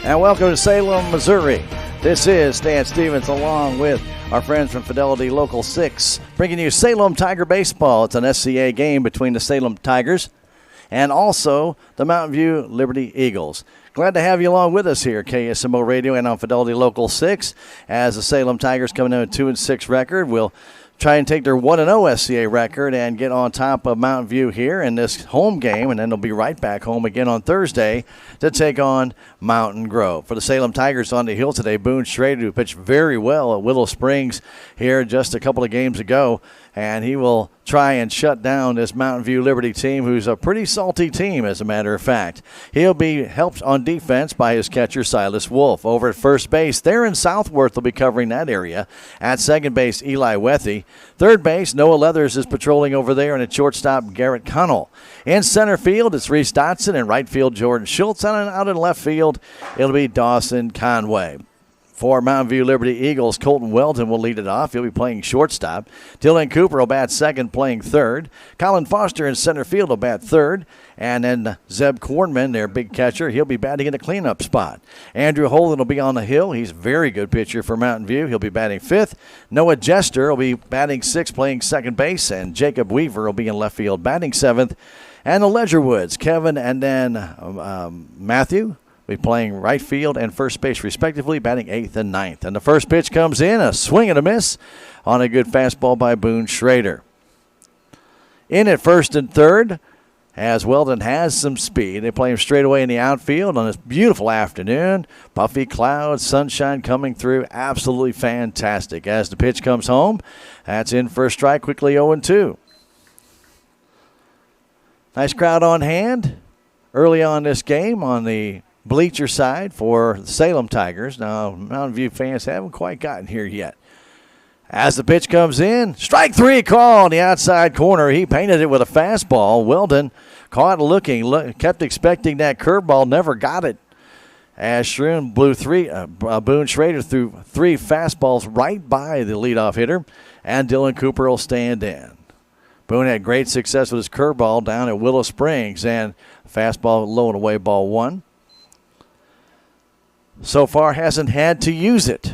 And welcome to Salem, Missouri. This is Stan Stevens along with our friends from Fidelity Local 6, bringing you Salem Tiger Baseball. It's an SCA game between the Salem Tigers and also the Mountain View Liberty Eagles. Glad to have you along with us here, KSMO Radio and on Fidelity Local 6. As the Salem Tigers coming in a 2-6 record, will try and take their 1-0 SCA record and get on top of Mountain View here in this home game, and then they'll be right back home again on Thursday to take on Mountain Grove. For the Salem Tigers on the hill today, Boone Schrader, who pitched very well at Willow Springs here just a couple of games ago, and he will try and shut down this Mountain View Liberty team, who's a pretty salty team, as a matter of fact. He'll be helped on defense by his catcher, Silas Wolf. Over at first base, Theron Southworth will be covering that area. At second base, Eli Wethy. Third base, Noah Leathers is patrolling over there, and at shortstop, Garrett Connell. In center field, it's Reese Dotson. In right field, Jordan Schultz. And out in left field, it'll be Dawson Conway. For Mountain View Liberty Eagles, Colton Weldon will lead it off. He'll be playing shortstop. Dylan Cooper will bat second, playing third. Colin Foster in center field will bat third. And then Zeb Kornman, their big catcher, he'll be batting in the cleanup spot. Andrew Holden will be on the hill. He's a very good pitcher for Mountain View. He'll be batting fifth. Noah Jester will be batting sixth, playing second base. And Jacob Weaver will be in left field, batting seventh. And the Ledgerwoods, Kevin and then Matthew, be playing right field and first base respectively, batting eighth and ninth. And the first pitch comes in, a swing and a miss on a good fastball by Boone Schrader. In at first and third, as Weldon has some speed. They play him straight away in the outfield on this beautiful afternoon. Puffy clouds, sunshine coming through, absolutely fantastic. As the pitch comes home, that's in for a strike, quickly 0-2. Nice crowd on hand early on this game on the bleacher side for the Salem Tigers. Now, Mountain View fans haven't quite gotten here yet. As the pitch comes in, strike three call on the outside corner. He painted it with a fastball. Weldon caught looking, kept expecting that curveball, never got it. As Boone Schrader threw three fastballs right by the leadoff hitter, and Dylan Cooper will stand in. Boone had great success with his curveball down at Willow Springs, and fastball low and away, ball one. So far hasn't had to use it,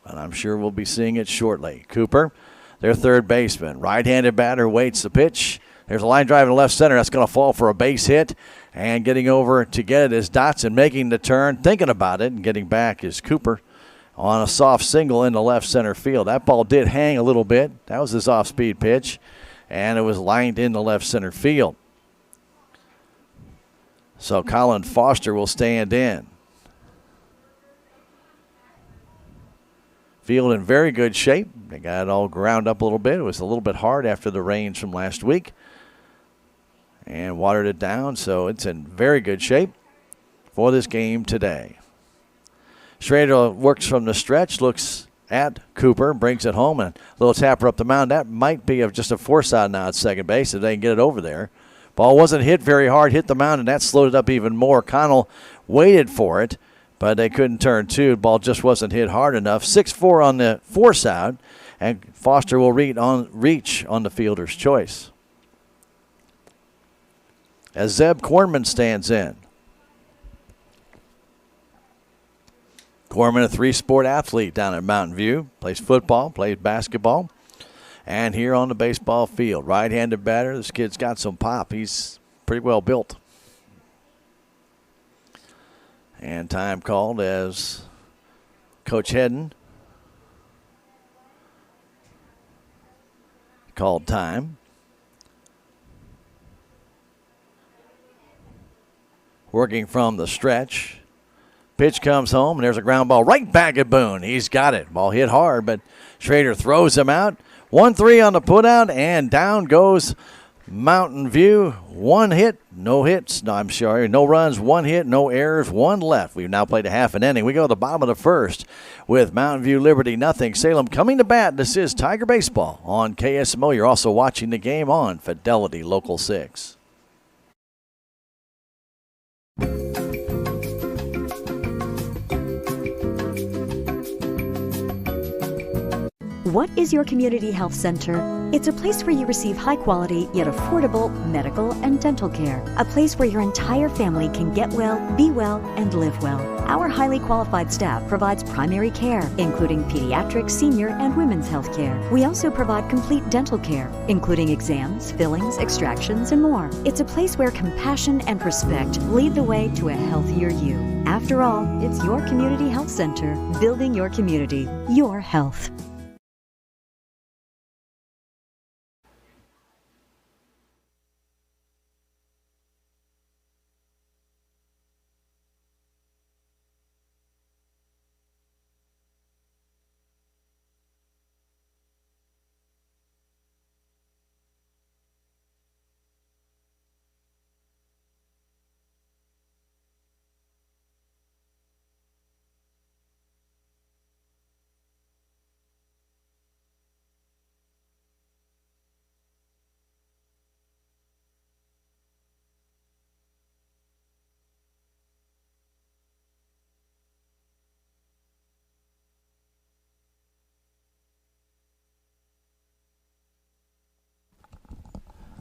but I'm sure we'll be seeing it shortly. Cooper, their third baseman, right-handed batter, waits the pitch. There's a line drive in left center. That's going to fall for a base hit, and getting over to get it is Dotson, making the turn, thinking about it, and getting back is Cooper on a soft single in the left center field. That ball did hang a little bit. That was his off-speed pitch, and it was lined in the left center field. So Colin Foster will stand in. Field in very good shape. They got it all ground up a little bit. It was a little bit hard after the rains from last week and watered it down, so it's in very good shape for this game today. Schrader works from the stretch, looks at Cooper, brings it home, and a little tapper up the mound. That might be just a force out now at second base if they can get it over there. Ball wasn't hit very hard, hit the mound, and that slowed it up even more. Connell waited for it, but they couldn't turn two. The ball just wasn't hit hard enough. 6-4 on the force out, and Foster will reach on the fielder's choice. As Zeb Kornman stands in. Kornman, a three-sport athlete down at Mountain View. Plays football, plays basketball, and here on the baseball field. Right-handed batter. This kid's got some pop. He's pretty well built. And time called as Coach Hedden called time. Working from the stretch. Pitch comes home, and there's a ground ball right back at Boone. He's got it. Ball hit hard, but Schrader throws him out. 1-3 on the putout, and down goes Mountain View. One hit, no hits. No, I'm sorry, no runs, one hit, no errors, one left. We've now played a half an inning. We go to the bottom of the first with Mountain View Liberty nothing. Salem coming to bat. This is Tiger Baseball on KSMO. You're also watching the game on Fidelity Local 6. What is your community health center? It's a place where you receive high-quality yet affordable medical and dental care. A place where your entire family can get well, be well, and live well. Our highly qualified staff provides primary care, including pediatric, senior, and women's health care. We also provide complete dental care, including exams, fillings, extractions, and more. It's a place where compassion and respect lead the way to a healthier you. After all, it's your community health center, building your community, your health.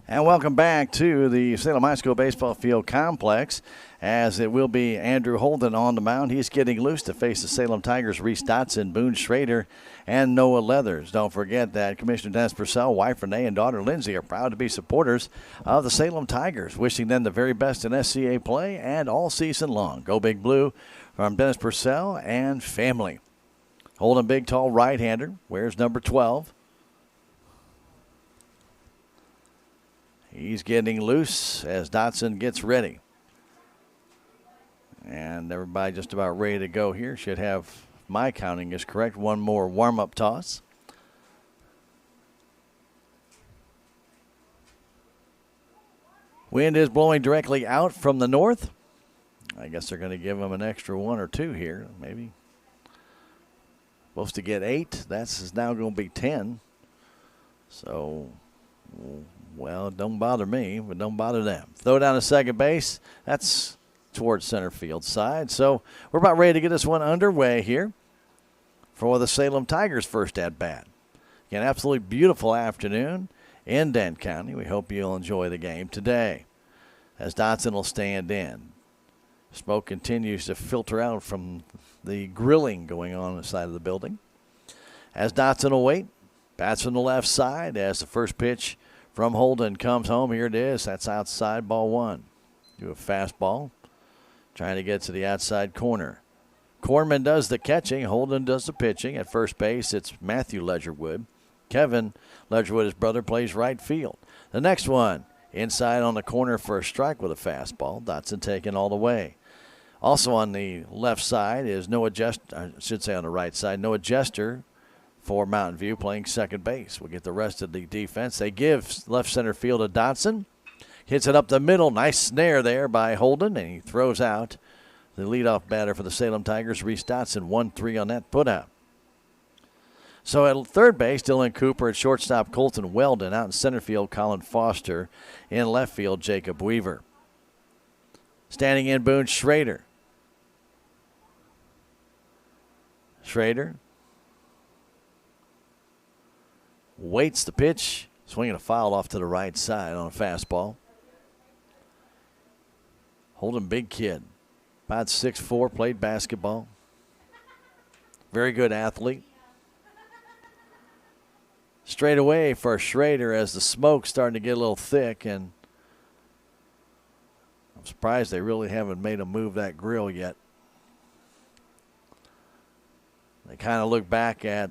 And welcome back to the Salem High School Baseball Field Complex, as it will be Andrew Holden on the mound. He's getting loose to face the Salem Tigers, Reese Dotson, Boone Schrader, and Noah Leathers. Don't forget that Commissioner Dennis Purcell, wife Renee, and daughter Lindsay are proud to be supporters of the Salem Tigers, wishing them the very best in SCA play and all season long. Go Big Blue from Dennis Purcell and family. Holden, big, tall right-hander, wears number 12. He's getting loose as Dotson gets ready. And everybody just about ready to go here. Should have, my counting is correct, one more warm-up toss. Wind is blowing directly out from the north. I guess they're going to give him an extra one or two here, maybe. Supposed to get 8. That's now going to be 10. So, well, don't bother me, but don't bother them. Throw down to second base. That's towards center field side. So we're about ready to get this one underway here for the Salem Tigers' first at-bat. An absolutely beautiful afternoon in Dent County. We hope you'll enjoy the game today as Dotson will stand in. Smoke continues to filter out from the grilling going on inside of the building. As Dotson will wait, bats from the left side as the first pitch from Holden comes home. Here it is. That's outside, ball one. Do a fastball. Trying to get to the outside corner. Cornman does the catching. Holden does the pitching. At first base, it's Matthew Ledgerwood. Kevin Ledgerwood, his brother, plays right field. The next one, inside on the corner for a strike with a fastball. Dotson taken all the way. Also on the left side is Noah Jester, I should say on the right side, Noah Jester for Mountain View playing second base. We'll get the rest of the defense. They give left center field to Dotson. Hits it up the middle. Nice snare there by Holden, and he throws out the leadoff batter for the Salem Tigers, Reese Dotson. 1-3 on that putout. So at third base, Dylan Cooper. At shortstop, Colton Weldon. Out in center field, Colin Foster. In left field, Jacob Weaver. Standing in, Boone Schrader. Schrader waits the pitch, swinging a foul off to the right side on a fastball. Holden, big kid, about 6'4", played basketball. Very good athlete. Straight away for Schrader as the smoke's starting to get a little thick, and I'm surprised they really haven't made him move that grill yet. They kind of look back at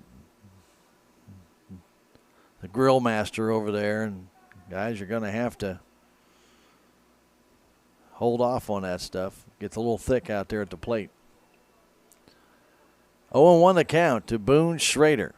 the grill master over there, and guys, you're going to have to hold off on that stuff. Gets a little thick out there at the plate. 0-1 the count to Boone Schrader.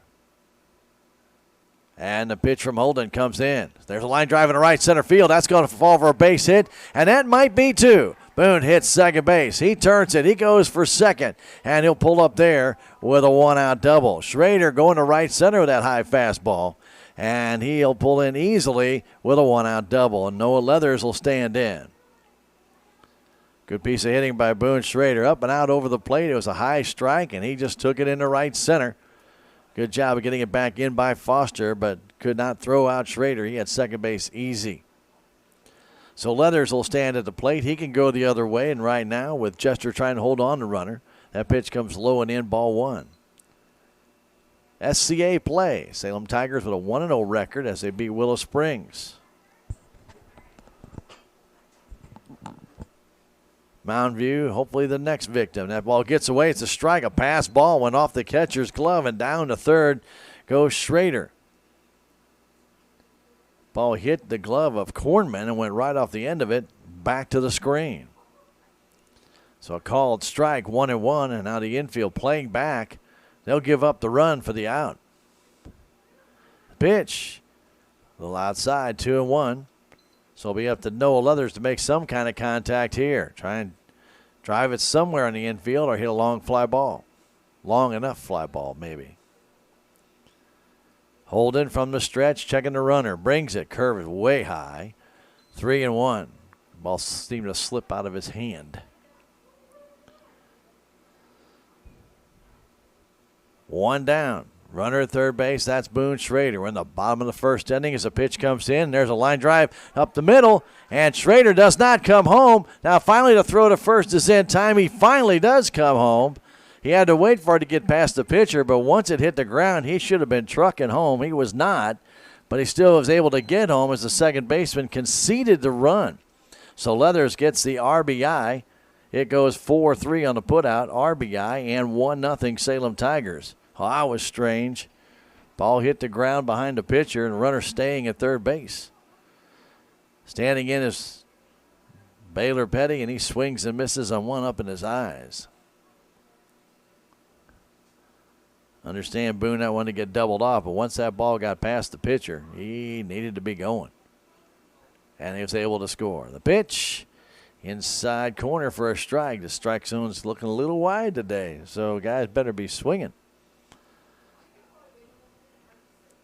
And the pitch from Holden comes in. There's a line drive in the right center field. That's going to fall for a base hit, and that might be two. Boone hits second base. He turns it. He goes for second, and he'll pull up there with a one-out double. Schrader going to right center with that high fastball, and he'll pull in easily with a one-out double, and Noah Leathers will stand in. Good piece of hitting by Boone Schrader. Up and out over the plate. It was a high strike, and he just took it into right center. Good job of getting it back in by Foster, but could not throw out Schrader. He had second base easy. So Leathers will stand at the plate. He can go the other way, and right now with Jester trying to hold on to runner, that pitch comes low and in, ball one. SCA play. Salem Tigers with a 1-0 record as they beat Willow Springs. Mountain View, hopefully the next victim. That ball gets away. It's a strike. A pass ball went off the catcher's glove, and down to third goes Schrader. Ball hit the glove of Kornman and went right off the end of it back to the screen. So a called strike, 1-1, and now the infield playing back. They'll give up the run for the out. Pitch, a little outside, 2-1. So it'll be up to Noah Leathers to make some kind of contact here. Try and drive it somewhere in the infield or hit a long fly ball. Long enough fly ball, maybe. Holden from the stretch, checking the runner. Brings it, curve is way high. 3-1. Ball seemed to slip out of his hand. One down. Runner at third base, that's Boone Schrader. We're in the bottom of the first inning as the pitch comes in. There's a line drive up the middle, and Schrader does not come home. Now finally the throw to first is in time. He finally does come home. He had to wait for it to get past the pitcher, but once it hit the ground, he should have been trucking home. He was not, but he still was able to get home as the second baseman conceded the run. So Leathers gets the RBI. It goes 4-3 on the putout, RBI, and 1-0 Salem Tigers. Oh, that was strange. Ball hit the ground behind the pitcher, and runner staying at third base. Standing in is Baylor Petty, and he swings and misses on one up in his eyes. Understand Boone not wanting to get doubled off, but once that ball got past the pitcher, he needed to be going. And he was able to score. The pitch, inside corner for a strike. The strike zone's looking a little wide today, so guys better be swinging.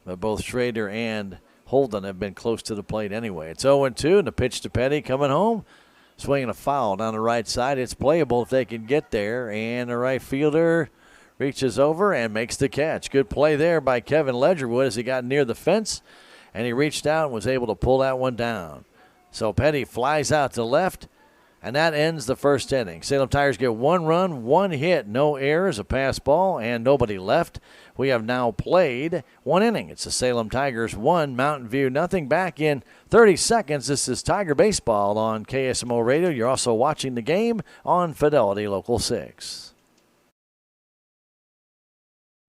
But both Schrader and Holden have been close to the plate anyway. It's 0-2, and the pitch to Petty coming home. Swinging a foul down the right side. It's playable if they can get there, and the right fielder reaches over and makes the catch. Good play there by Kevin Ledgerwood as he got near the fence, and he reached out and was able to pull that one down. So Petty flies out to left, and that ends the first inning. Salem Tigers get 1 run, 1 hit, no errors, a pass ball, and nobody left. We have now played 1 inning. It's the Salem Tigers 1, Mountain View nothing. Back in 30 seconds. This is Tiger Baseball on KSMO Radio. You're also watching the game on Fidelity Local 6.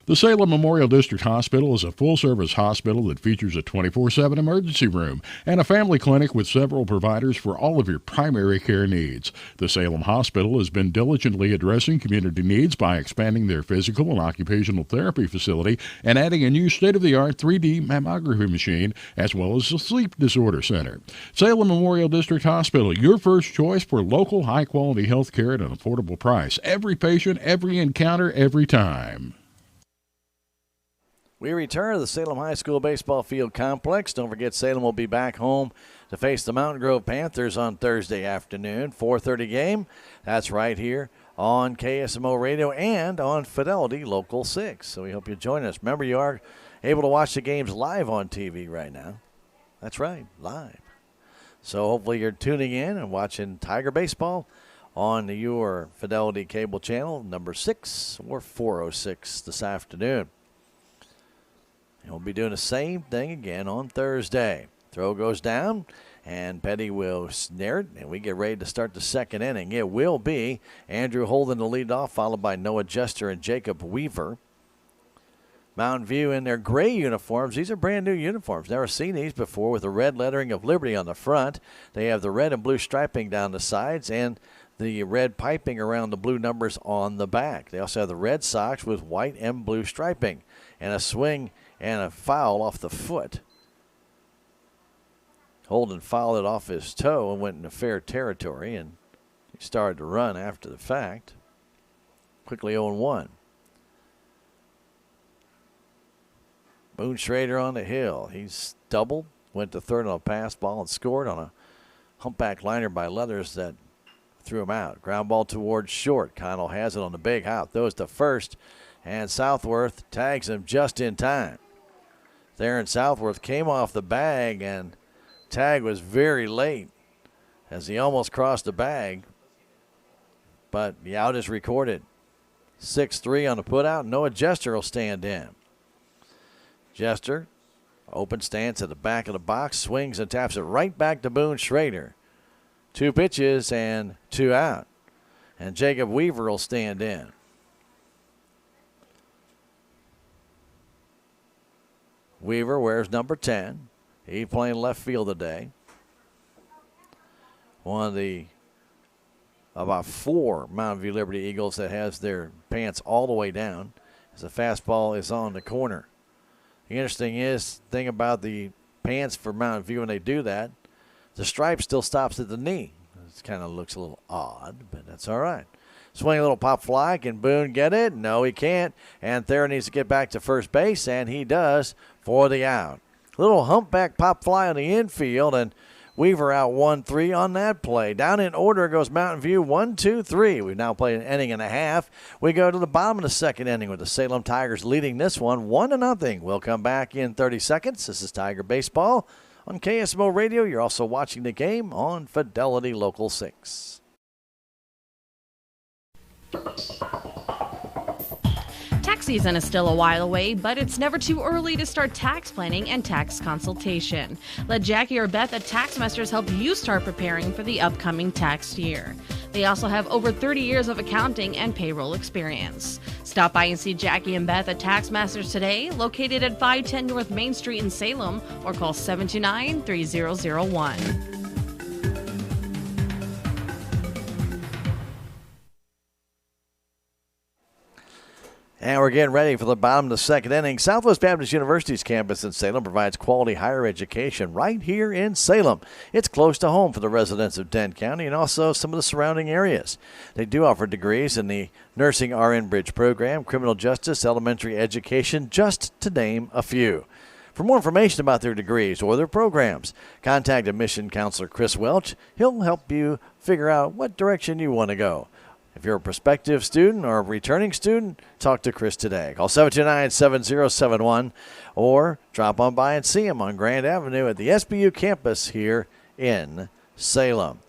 The Salem Memorial District Hospital is a full-service hospital that features a 24/7 emergency room and a family clinic with several providers for all of your primary care needs. The Salem Hospital has been diligently addressing community needs by expanding their physical and occupational therapy facility and adding a new state-of-the-art 3D mammography machine, as well as a sleep disorder center. Salem Memorial District Hospital, your first choice for local, high-quality health care at an affordable price. Every patient, every encounter, every time. We return to the Salem High School Baseball Field Complex. Don't forget, Salem will be back home to face the Mountain Grove Panthers on Thursday afternoon. 4:30 game. That's right here on KSMO Radio and on Fidelity Local 6. So we hope you join us. Remember, you are able to watch the games live on TV right now. That's right, live. So hopefully you're tuning in and watching Tiger Baseball on your Fidelity cable channel, number 6 or 406 this afternoon. And we'll be doing the same thing again on Thursday. Throw goes down, and Petty will snare it, and we get ready to start the second inning. It will be Andrew Holden to lead off, followed by Noah Jester and Jacob Weaver. Mountain View in their gray uniforms. These are brand new uniforms. Never seen these before, with the red lettering of Liberty on the front. They have the red and blue striping down the sides and the red piping around the blue numbers on the back. They also have the red socks with white and blue striping, and a swing and a foul off the foot. Holden fouled it off his toe and went into fair territory, and he started to run after the fact. Quickly 0-1. Boone Schrader on the hill. He's doubled, went to third on a pass ball, and scored on a humpback liner by Leathers that threw him out. Ground ball towards short. Connell has it on the big hop. Throws to first, and Southworth tags him just in time. Theron Southworth came off the bag, and tag was very late as he almost crossed the bag. But the out is recorded. 6-3 on the putout. Noah Jester will stand in. Jester, open stance at the back of the box, swings and taps it right back to Boone Schrader. 2 pitches and 2 out. And Jacob Weaver will stand in. Weaver wears number 10. He's playing left field today. One of the about 4 Mountain View Liberty Eagles that has their pants all the way down as the fastball is on the corner. The interesting thing about the pants for Mountain View when they do that, the stripe still stops at the knee. It kind of looks a little odd, but that's all right. Swing a little pop fly. Can Boone get it? No, he can't. And Thayer needs to get back to first base, and he does for the out. Little humpback pop fly on the infield, and Weaver out 1-3 on that play. Down in order goes Mountain View 1-2-3. We've now played an inning and a half. We go to the bottom of the second inning with the Salem Tigers leading this one 1-0. We'll come back in 30 seconds. This is Tiger Baseball on KSMO Radio. You're also watching the game on Fidelity Local 6. Tax season is still a while away, but it's never too early to start tax planning and tax consultation. Let Jackie or Beth at Taxmasters help you start preparing for the upcoming tax year. They also have over 30 years of accounting and payroll experience. Stop by and see Jackie and Beth at Taxmasters today, located at 510 North Main Street in Salem, or call 729-3001. And we're getting ready for the bottom of the second inning. Southwest Baptist University's campus in Salem provides quality higher education right here in Salem. It's close to home for the residents of Dent County and also some of the surrounding areas. They do offer degrees in the Nursing RN Bridge program, criminal justice, elementary education, just to name a few. For more information about their degrees or their programs, contact admission counselor Chris Welch. He'll help you figure out what direction you want to go. If you're a prospective student or a returning student, talk to Chris today. Call 729-7071 or drop on by and see him on Grand Avenue at the SBU campus here in Salem.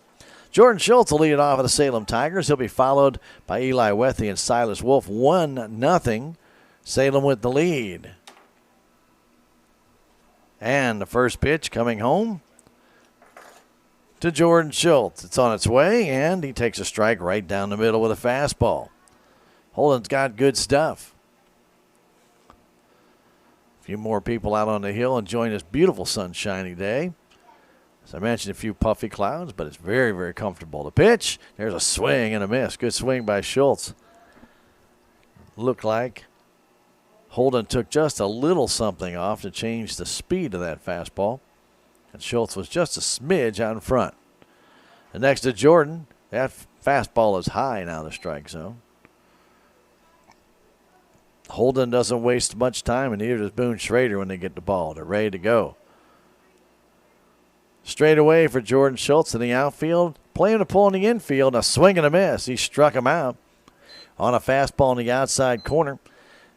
Jordan Schultz will lead it off of the Salem Tigers. He'll be followed by Eli Wethy and Silas Wolf. 1-0. Salem with the lead. And the first pitch coming home to Jordan Schultz. It's on its way, and he takes a strike right down the middle with a fastball. Holden's got good stuff. A few more people out on the hill enjoying this beautiful sunshiny day. As I mentioned, a few puffy clouds, but it's very, very comfortable. The pitch, there's a swing and a miss. Good swing by Schultz. Looked like Holden took just a little something off to change the speed of that fastball. And Schultz was just a smidge out in front. And next to Jordan, that fastball is high now in the strike zone. Holden doesn't waste much time, and neither does Boone Schrader when they get the ball. They're ready to go. Straight away for Jordan Schultz in the outfield. Playing to pull in the infield. A swing and a miss. He struck him out on a fastball in the outside corner.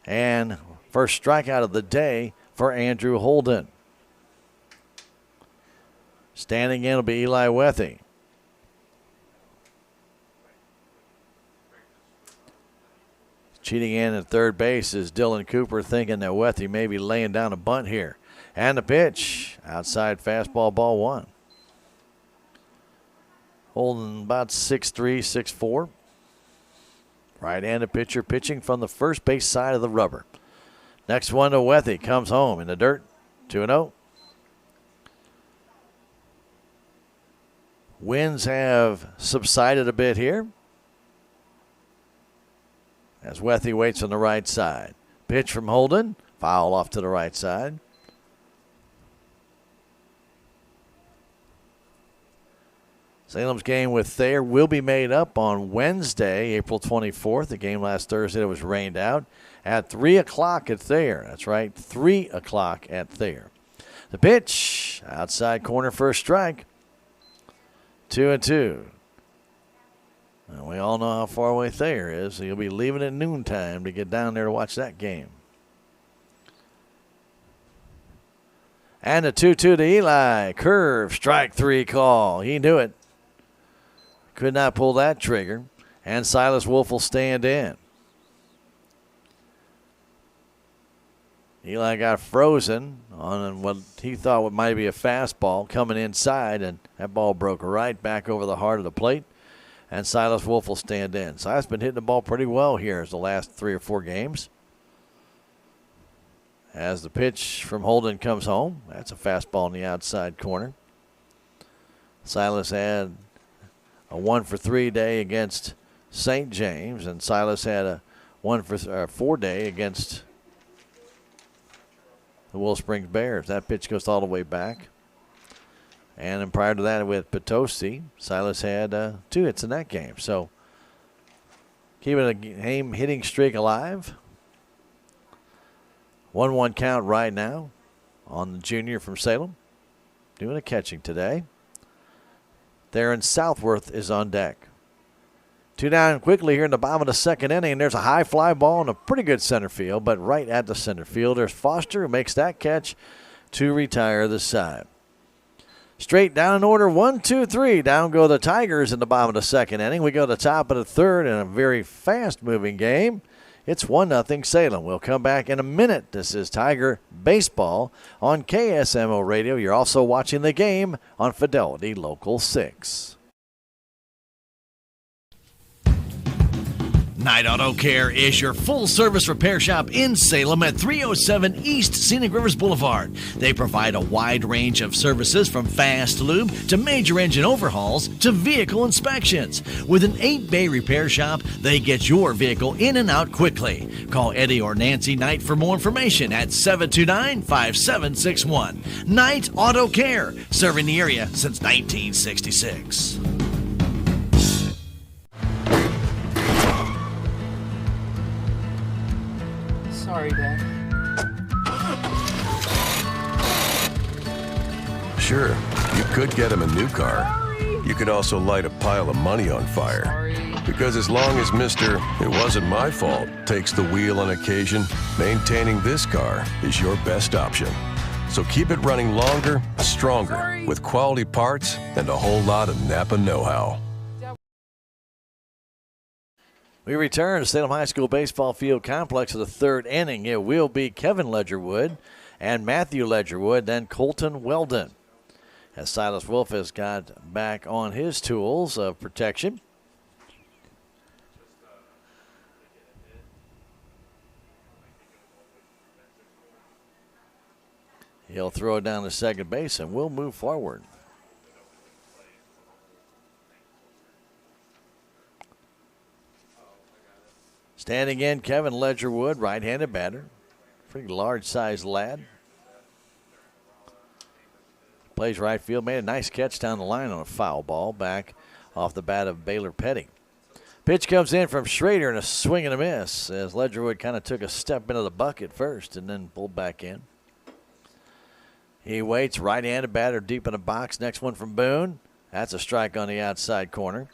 And first strikeout of the day for Andrew Holden. Standing in will be Eli Wethy. Cheating in at third base is Dylan Cooper, thinking that Wethy may be laying down a bunt here. And the pitch, outside fastball, ball one. Holden about 6'3", 6'4". Right-handed pitcher pitching from the first base side of the rubber. Next one to Wethy, comes home in the dirt, 2-0. Winds have subsided a bit here as Wethy waits on the right side. Pitch from Holden, foul off to the right side. Salem's game with Thayer will be made up on Wednesday, April 24th. The game last Thursday that was rained out at 3 o'clock at Thayer. That's right, 3 o'clock at Thayer. The pitch, outside corner for a strike. 2-2. Well, we all know how far away Thayer is, so you'll be leaving at noontime to get down there to watch that game. And a 2-2 to Eli. Curve, strike three call. He knew it. Could not pull that trigger. And Silas Wolf will stand in. Eli got frozen on what he thought might be a fastball coming inside, and that ball broke right back over the heart of the plate. And Silas Wolf will stand in. Silas has been hitting the ball pretty well here as the last 3 or 4 games. As the pitch from Holden comes home, that's a fastball in the outside corner. Silas had a 1-for-3 day against St. James, and Silas had a 1-for-4 day against the Willow Springs Bears. That pitch goes all the way back. And then prior to that with Potosi, Silas had 2 hits in that game. So keeping a game hitting streak alive. 1-1 count right now on the junior from Salem. Doing a catching today. Theron Southworth is on deck. 2 down quickly here in the bottom of the second inning, and there's a high fly ball in a pretty good center field, but right at the center field. There's Foster who makes that catch to retire the side. Straight down in order, 1, 2, 3. Down go the Tigers in the bottom of the second inning. We go to the top of the third in a very fast-moving game. It's 1-0 Salem. We'll come back in a minute. This is Tiger Baseball on KSMO Radio. You're also watching the game on Fidelity Local 6. Knight Auto Care is your full-service repair shop in Salem at 307 East Scenic Rivers Boulevard. They provide a wide range of services from fast lube to major engine overhauls to vehicle inspections. With an 8-bay repair shop, they get your vehicle in and out quickly. Call Eddie or Nancy Knight for more information at 729-5761. Knight Auto Care, serving the area since 1966. Sorry, Dad. Sure, you could get him a new car. You could also light a pile of money on fire. Because as long as Mr. It wasn't my fault takes the wheel on occasion, maintaining this car is your best option. So keep it running longer, stronger, with quality parts and a whole lot of Napa know-how. We return to Salem High School baseball field complex of the third inning. It will be Kevin Ledgerwood and Matthew Ledgerwood, then Colton Weldon. As Silas Wolf has got back on his tools of protection. He'll throw it down to second base and we'll move forward. Standing in, Kevin Ledgerwood, right-handed batter. Pretty large-sized lad. Plays right field, made a nice catch down the line on a foul ball back off the bat of Baylor Petty. Pitch comes in from Schrader and a swing and a miss as Ledgerwood kind of took a step into the bucket first and then pulled back in. He waits, right-handed batter deep in the box. Next one from Boone. That's a strike on the outside corner.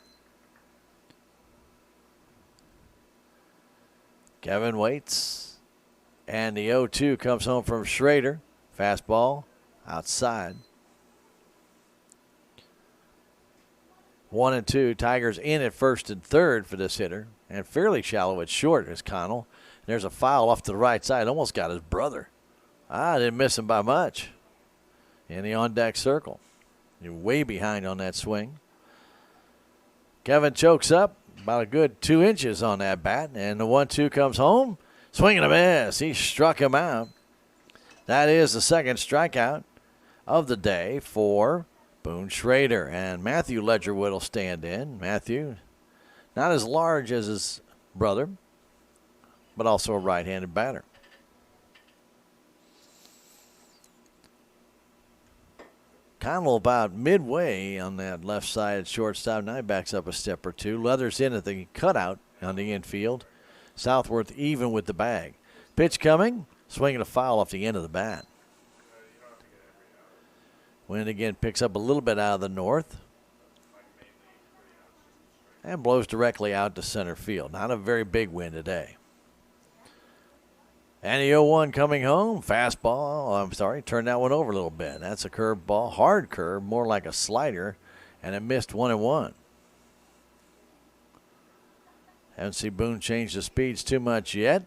Kevin waits, and the 0-2 comes home from Schrader. Fastball outside. 1-2. Tigers in at first and third for this hitter, and fairly shallow at short is Connell. There's a foul off to the right side. Almost got his brother. Didn't miss him by much. In the on-deck circle. You're way behind on that swing. Kevin chokes up. About a good 2 inches on that bat. And the 1-2 comes home. Swing and a miss. He struck him out. That is the second strikeout of the day for Boone Schrader. And Matthew Ledgerwood will stand in. Matthew, not as large as his brother, but also a right-handed batter. Connell about midway on that left side at shortstop. Now he backs up a step or two. Leathers in at the cutout on the infield. Southworth even with the bag. Pitch coming. Swinging a foul off the end of the bat. Wind again picks up a little bit out of the north. And blows directly out to center field. Not a very big wind today. And the 0-1 coming home. Fastball. Turned that one over a little bit. That's a curve ball. Hard curve, more like a slider. And it missed 1-1. Haven't seen Boone change the speeds too much yet.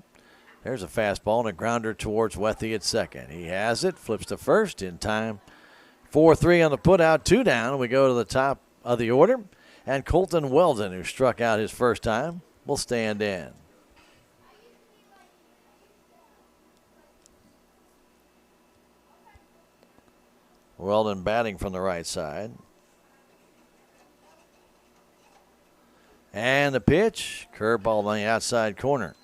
There's a fastball and a grounder towards Wethy at second. He has it. Flips to first in time. 4-3 on the putout. 2 down. We go to the top of the order. And Colton Weldon, who struck out his first time, will stand in. Weldon batting from the right side. And the pitch, curveball on the outside corner.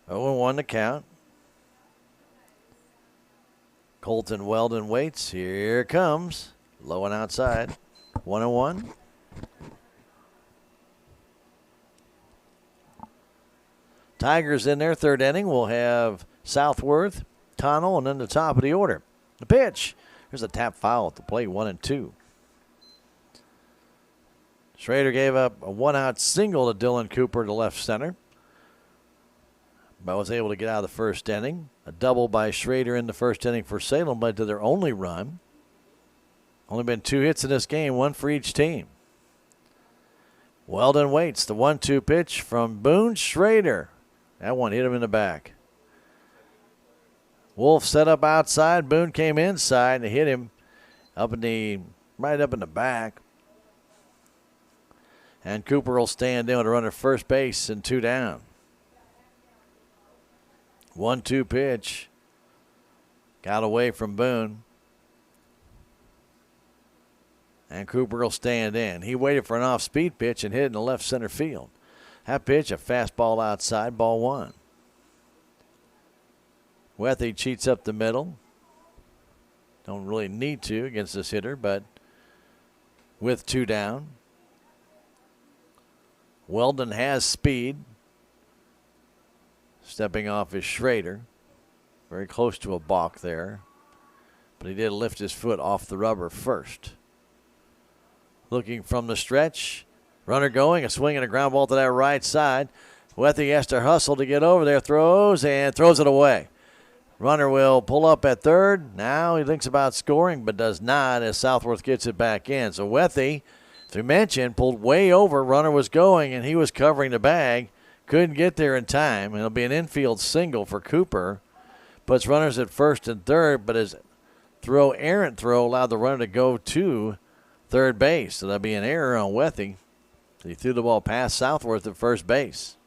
Oh, 1 to count. Colton Weldon waits. Here it comes. Low and outside. 1-1. Tigers in their third inning will have Southworth, Connell, and then the top of the order. The pitch. There's a tap foul at the plate, 1-2. Schrader gave up a 1-out single to Dylan Cooper to left center, but was able to get out of the first inning. A double by Schrader in the first inning for Salem led to their only run. Only been 2 hits in this game, 1 for each team. Weldon waits. The 1-2 pitch from Boone. Schrader. That one hit him in the back. Wolf set up outside. Boone came inside and hit him right up in the back. And Cooper will stand in with a runner first base and 2 down. 1-2 pitch. Got away from Boone. And Cooper will stand in. He waited for an off-speed pitch and hit it in the left center field. That pitch, a fastball outside, ball 1. Wethy cheats up the middle. Don't really need to against this hitter, but with 2 down. Weldon has speed. Stepping off is Schrader. Very close to a balk there. But he did lift his foot off the rubber first. Looking from the stretch. Runner going, a swing and a ground ball to that right side. Wethy has to hustle to get over there. Throws it away. Runner will pull up at third. Now he thinks about scoring, but does not as Southworth gets it back in. So Wethy, as we mentioned, pulled way over. Runner was going, and he was covering the bag. Couldn't get there in time. It'll be an infield single for Cooper. Puts runners at first and third, but his errant throw allowed the runner to go to third base. So that'll be an error on Wethy. He threw the ball past Southworth at first base.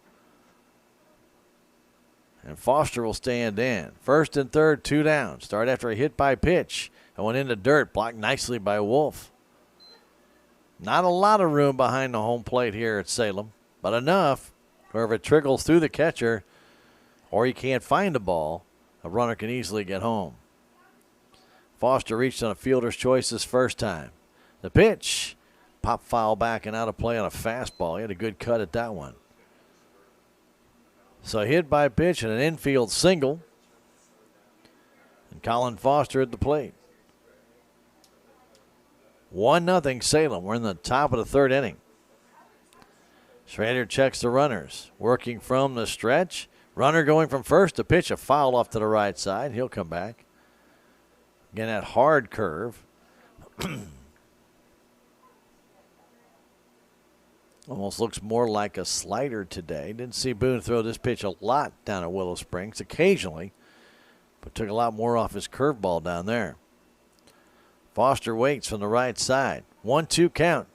And Foster will stand in. First and third, 2 down. Start after a hit by pitch. That went into dirt, blocked nicely by Wolf. Not a lot of room behind the home plate here at Salem, but enough where if it trickles through the catcher or he can't find the ball, a runner can easily get home. Foster reached on a fielder's choice this first time. The pitch, pop foul back and out of play on a fastball. He had a good cut at that one. So hit by pitch and an infield single. And Colin Foster at the plate. 1-0 Salem. We're in the top of the third inning. Schrader checks the runners. Working from the stretch. Runner going from first to pitch. A foul off to the right side. He'll come back. Again, that hard curve. Almost looks more like a slider today. Didn't see Boone throw this pitch a lot down at Willow Springs, occasionally, but took a lot more off his curveball down there. Foster waits from the right side. 1-2 count.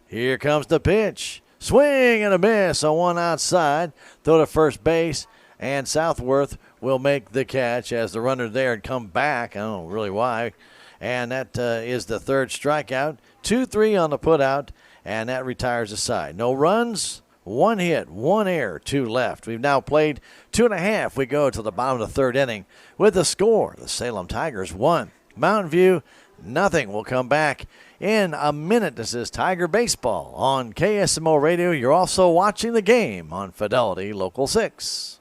Here comes the pitch. Swing and a miss on one outside. Throw to first base, and Southworth will make the catch as the runner there had come back. I don't know really why. And that is the third strikeout. 2-3 on the putout, and that retires the side. No runs, 1 hit, 1 error, 2 left. We've now played 2.5. We go to the bottom of the third inning with the score. The Salem Tigers 1. Mountain View, nothing. We'll come back in a minute. This is Tiger Baseball on KSMO Radio. You're also watching the game on Fidelity Local 6.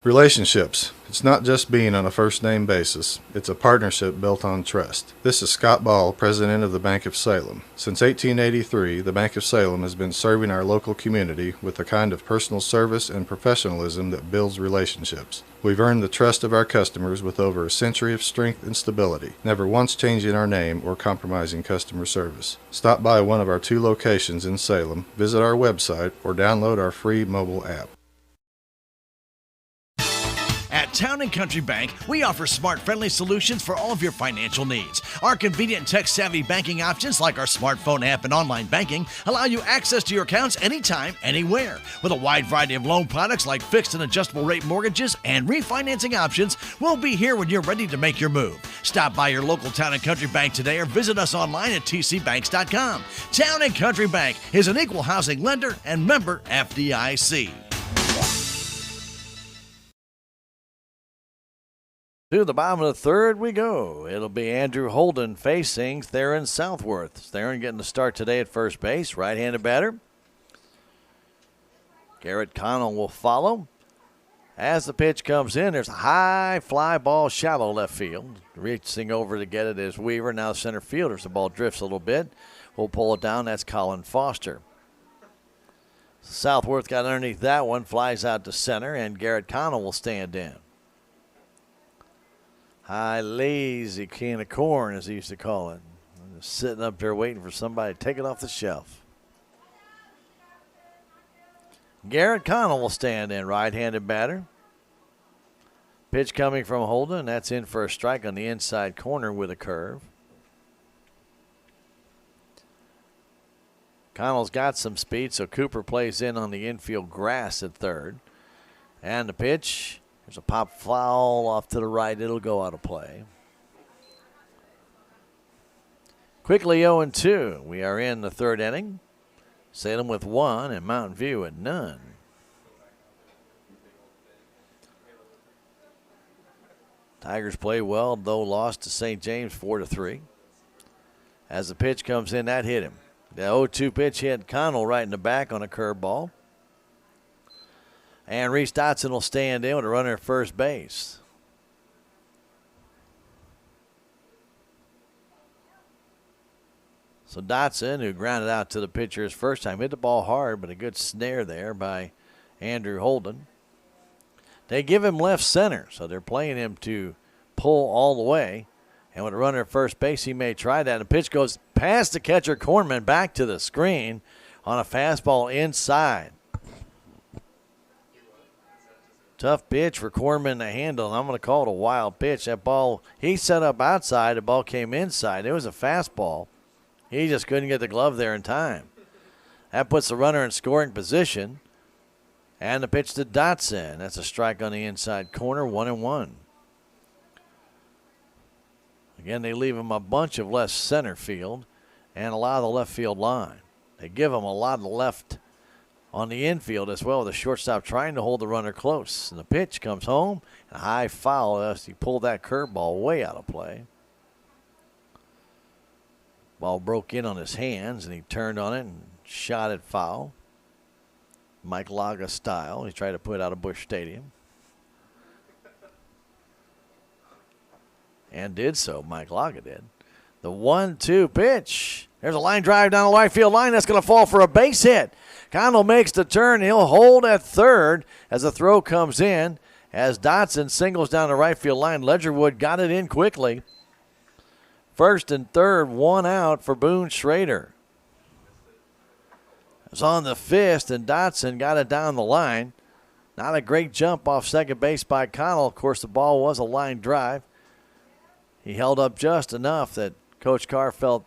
Relationships. It's not just being on a first-name basis. It's a partnership built on trust. This is Scott Ball, president of the Bank of Salem. Since 1883, the Bank of Salem has been serving our local community with the kind of personal service and professionalism that builds relationships. We've earned the trust of our customers with over a century of strength and stability, never once changing our name or compromising customer service. Stop by one of our 2 locations in Salem, visit our website, or download our free mobile app. At Town & Country Bank, we offer smart, friendly solutions for all of your financial needs. Our convenient and tech-savvy banking options like our smartphone app and online banking allow you access to your accounts anytime, anywhere. With a wide variety of loan products like fixed and adjustable rate mortgages and refinancing options, we'll be here when you're ready to make your move. Stop by your local Town & Country Bank today or visit us online at tcbanks.com. Town & Country Bank is an equal housing lender and member FDIC. To the bottom of the third we go. It'll be Andrew Holden facing Theron Southworth. Theron getting the start today at first base. Right-handed batter. Garrett Connell will follow. As the pitch comes in, there's a high fly ball, shallow left field. Reaching over to get it is Weaver. Now center fielder. The ball drifts a little bit. We'll pull it down. That's Colin Foster. Southworth got underneath that one. Flies out to center, and Garrett Connell will stand in. High, lazy can of corn, as he used to call it. Just sitting up there waiting for somebody to take it off the shelf. Garrett Connell will stand in, right-handed batter. Pitch coming from Holden. That's in for a strike on the inside corner with a curve. Connell's got some speed, so Cooper plays in on the infield grass at third. And the pitch. There's a pop foul off to the right. It'll go out of play. Quickly 0-2. We are in the third inning. Salem with 1 and Mountain View at none. Tigers play well, though lost to St. James 4-3. As the pitch comes in, that hit him. The 0-2 pitch hit Connell right in the back on a curveball. And Reese Dotson will stand in with a runner at first base. So Dotson, who grounded out to the pitcher his first time, hit the ball hard, but a good snare there by Andrew Holden. They give him left center, so they're playing him to pull all the way. And with a runner at first base, he may try that. And the pitch goes past the catcher Cornman back to the screen on a fastball inside. Tough pitch for Cornman to handle, and I'm going to call it a wild pitch. That ball, he set up outside. The ball came inside. It was a fastball. He just couldn't get the glove there in time. That puts the runner in scoring position. And the pitch to Dotson. That's a strike on the inside corner, 1-1. Again, they leave him a bunch of left center field and a lot of the left field line. They give him a lot of the left on the infield as well, with the shortstop trying to hold the runner close. And the pitch comes home, and a high foul as he pulled that curveball way out of play. Ball broke in on his hands, and he turned on it and shot it foul. Mike Laga style. He tried to put out of Busch Stadium. And did so. Mike Laga did. The 1-2 pitch. There's a line drive down the right field line. That's going to fall for a base hit. Connell makes the turn. He'll hold at third as the throw comes in. As Dotson singles down the right field line, Ledgerwood got it in quickly. First and third, 1 out for Boone Schrader. It was on the fist, and Dotson got it down the line. Not a great jump off second base by Connell. Of course, the ball was a line drive. He held up just enough that Coach Carr felt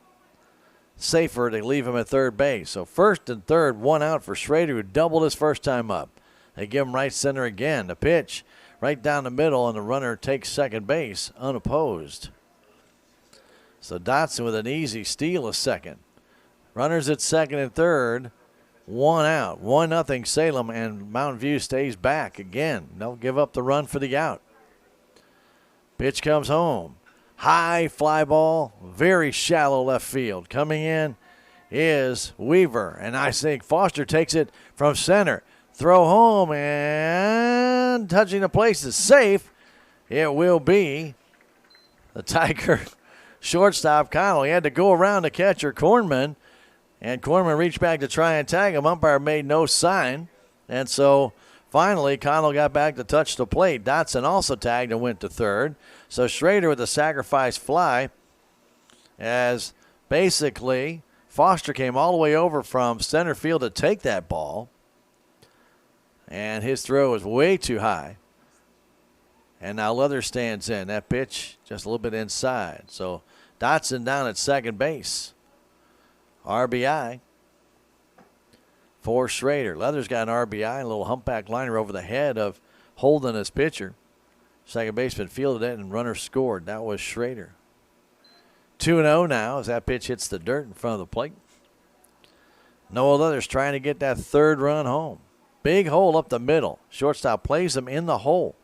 safer to leave him at third base. So first and third, 1 out for Schrader, who doubled his first time up. They give him right center again. The pitch right down the middle, and the runner takes second base unopposed. So Dotson with an easy steal of second. Runners at second and third, 1 out. 1-0 Salem, and Mountain View stays back again. They'll give up the run for the out. Pitch comes home. High fly ball, very shallow left field. Coming in is Weaver, and I think Foster takes it from center. Throw home, and and touching the place is safe. It will be the Tiger shortstop, Kyle. He had to go around the catcher, Kornman, and Kornman reached back to try and tag him. Umpire made no sign, and so finally Connell got back to touch the plate. Dotson also tagged and went to third. So Schrader with the sacrifice fly, as basically Foster came all the way over from center field to take that ball, and his throw was way too high. And now Leathers stands in. That pitch just a little bit inside. So Dotson down at second base. RBI for Schrader. Leathers got an RBI, a little humpback liner over the head of Holden as pitcher. Second baseman fielded it and runner scored. That was Schrader. 2-0 now as that pitch hits the dirt in front of the plate. Noah Leathers trying to get that third run home. Big hole up the middle. Shortstop plays him in the hole.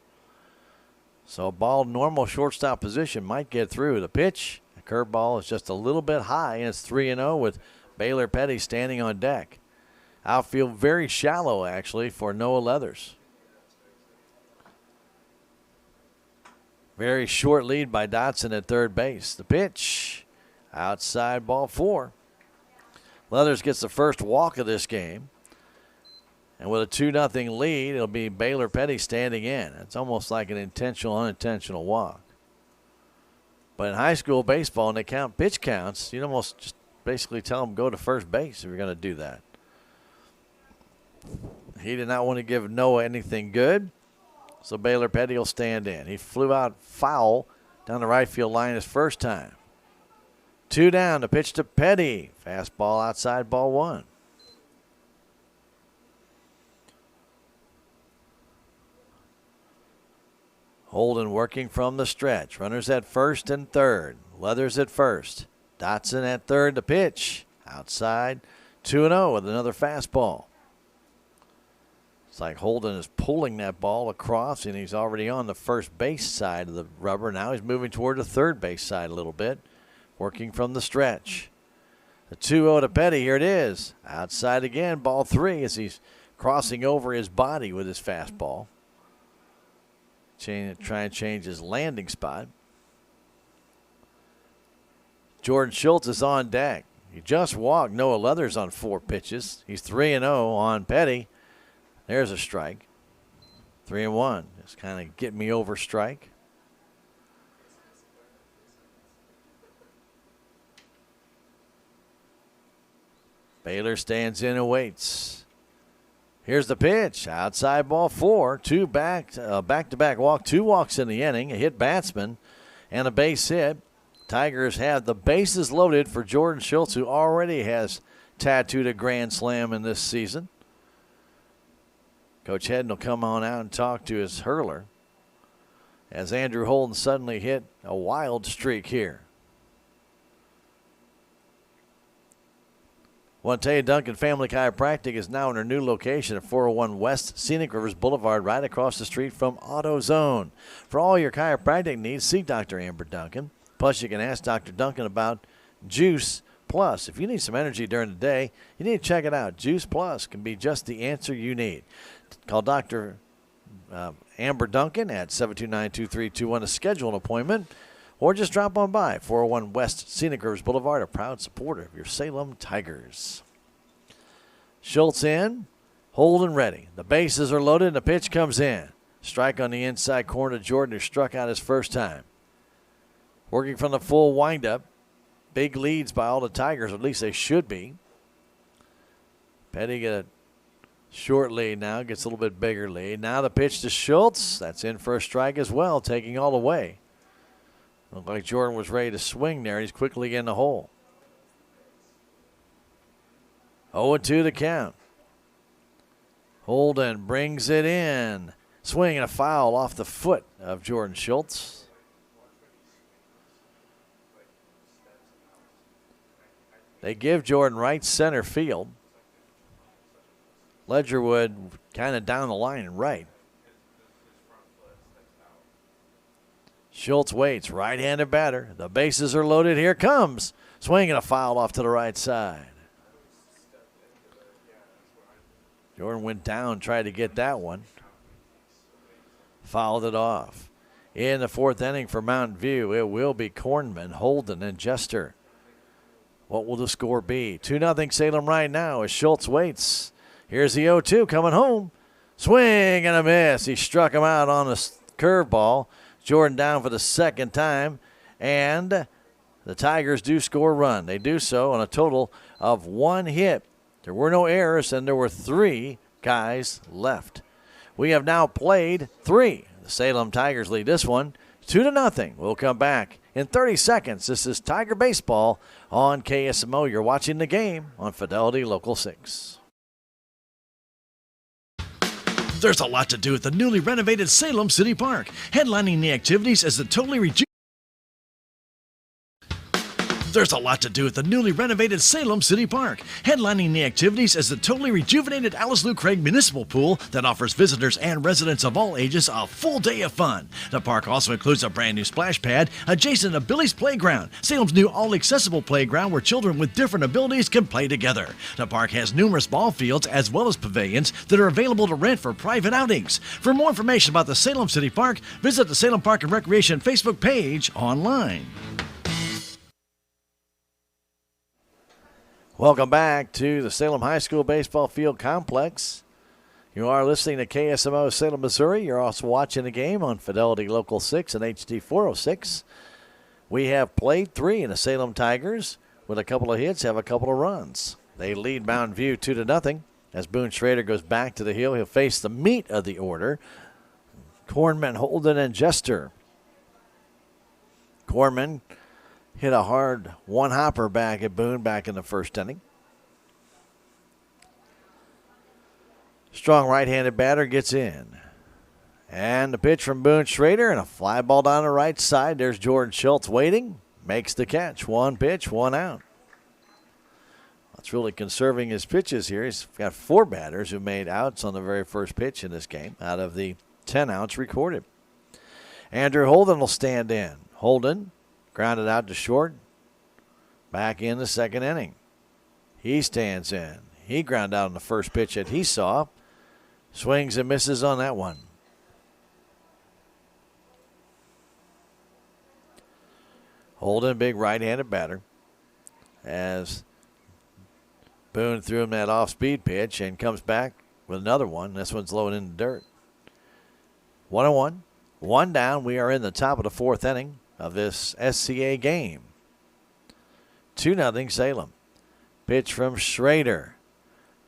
So a ball normal shortstop position might get through. The pitch, the curveball is just a little bit high, and it's 3-0 with Baylor Petty standing on deck. Outfield very shallow, actually, for Noah Leathers. Very short lead by Dotson at third base. The pitch, outside, ball 4. Leathers gets the first walk of this game. And with a 2-0 lead, it'll be Baylor Petty standing in. It's almost like an intentional, unintentional walk. But in high school baseball, when they count pitch counts, you'd almost just basically tell them go to first base if you're going to do that. He did not want to give Noah anything good, so Baylor Petty will stand in. He flew out foul down the right field line his first time. 2 down, the pitch to Petty. Fastball outside, ball 1. Holden working from the stretch. Runners at first and third. Leathers at first. Dotson at third. The pitch. Outside. 2-0 with another fastball. It's like Holden is pulling that ball across, and he's already on the first base side of the rubber. Now he's moving toward the third base side a little bit. Working from the stretch. The 2-0 to Petty. Here it is. Outside again. Ball 3 as he's crossing over his body with his fastball. Try and change his landing spot. Jordan Schultz is on deck. He just walked Noah Leathers on 4 pitches. He's 3-0 on Petty. There's a strike. 3-1. Just kind of get me over strike. Baylor stands in and waits. Here's the pitch. Outside, ball 4. Back-to-back walk. 2 walks in the inning. A hit batsman and a base hit. Tigers have the bases loaded for Jordan Schultz, who already has tattooed a grand slam in this season. Coach Hedden will come on out and talk to his hurler as Andrew Holden suddenly hit a wild streak here. I want to tell you, Duncan Family Chiropractic is now in her new location at 401 West Scenic Rivers Boulevard, right across the street from AutoZone. For all your chiropractic needs, see Dr. Amber Duncan. Plus, you can ask Dr. Duncan about Juice Plus. If you need some energy during the day, you need to check it out. Juice Plus can be just the answer you need. Call Dr. Amber Duncan at 729-2321 to schedule an appointment. Or just drop on by 401 West Scenic Rivers Boulevard, a proud supporter of your Salem Tigers. Schultz in, Holden ready. The bases are loaded and the pitch comes in. Strike on the inside corner to Jordan, who struck out his first time. Working from the full windup. Big leads by all the Tigers, or at least they should be. Petty get a short lead now, gets a little bit bigger lead. Now the pitch to Schultz. That's in for a strike as well, taking all the way. Looked like Jordan was ready to swing there. He's quickly in the hole. 0-2 the count. Holden brings it in. Swing and a foul off the foot of Jordan Schultz. They give Jordan right center field. Ledgerwood kind of down the line and right. Schultz waits, right-handed batter. The bases are loaded. Here comes. Swinging a foul off to the right side. Jordan went down, tried to get that one. fouled it off. In the fourth inning for Mountain View, it will be Kornman, Holden, and Jester. What will the score be? 2-0 Salem right now as Schultz waits. Here's the 0-2 coming home. Swing and a miss. He struck him out on a curveball. Jordan down for the second time. And the Tigers do score a run. They do so on a total of 1 hit. There were no errors, and there were 3 guys left. We have now played 3. The Salem Tigers lead this one 2-0. We'll come back in 30 seconds. This is Tiger Baseball on KSMO. You're watching the game on Fidelity Local 6. There's a lot to do at the newly renovated Salem City Park. Headlining the activities is the There's a lot to do at the newly renovated Salem City Park. Headlining the activities is the totally rejuvenated Alice Lou Craig Municipal Pool that offers visitors and residents of all ages a full day of fun. The park also includes a brand new splash pad adjacent to Billy's Playground, Salem's new all-accessible playground where children with different abilities can play together. The park has numerous ball fields as well as pavilions that are available to rent for private outings. For more information about the Salem City Park, visit the Salem Park and Recreation Facebook page online. Welcome back to the Salem High School Baseball Field Complex. You are listening to KSMO Salem, Missouri. You're also watching the game on Fidelity Local 6 and HD 406. We have played 3 in the Salem Tigers with a couple of hits, have a couple of runs. They lead Mountain View 2-0 as Boone Schrader goes back to the hill. He'll face the meat of the order, Kornman, Holden, and Jester. Kornman hit a hard one-hopper back at Boone back in the first inning. Strong right-handed batter gets in. And the pitch from Boone Schrader and a fly ball down the right side. There's Jordan Schultz waiting. Makes the catch. 1 pitch, 1 out. That's really conserving his pitches here. He's got 4 batters who made outs on the very first pitch in this game out of the 10 outs recorded. Andrew Holden will stand in. Holden grounded out to short. Back in the second inning. He stands in. He grounded out on the first pitch that he saw. Swings and misses on that one. Holden, big right-handed batter. As Boone threw him that off-speed pitch and comes back with another one. This one's low in the dirt. 1-1. 1 down. We are in the top of the 4th inning of this SCA game. 2-0 Salem. Pitch from Schrader.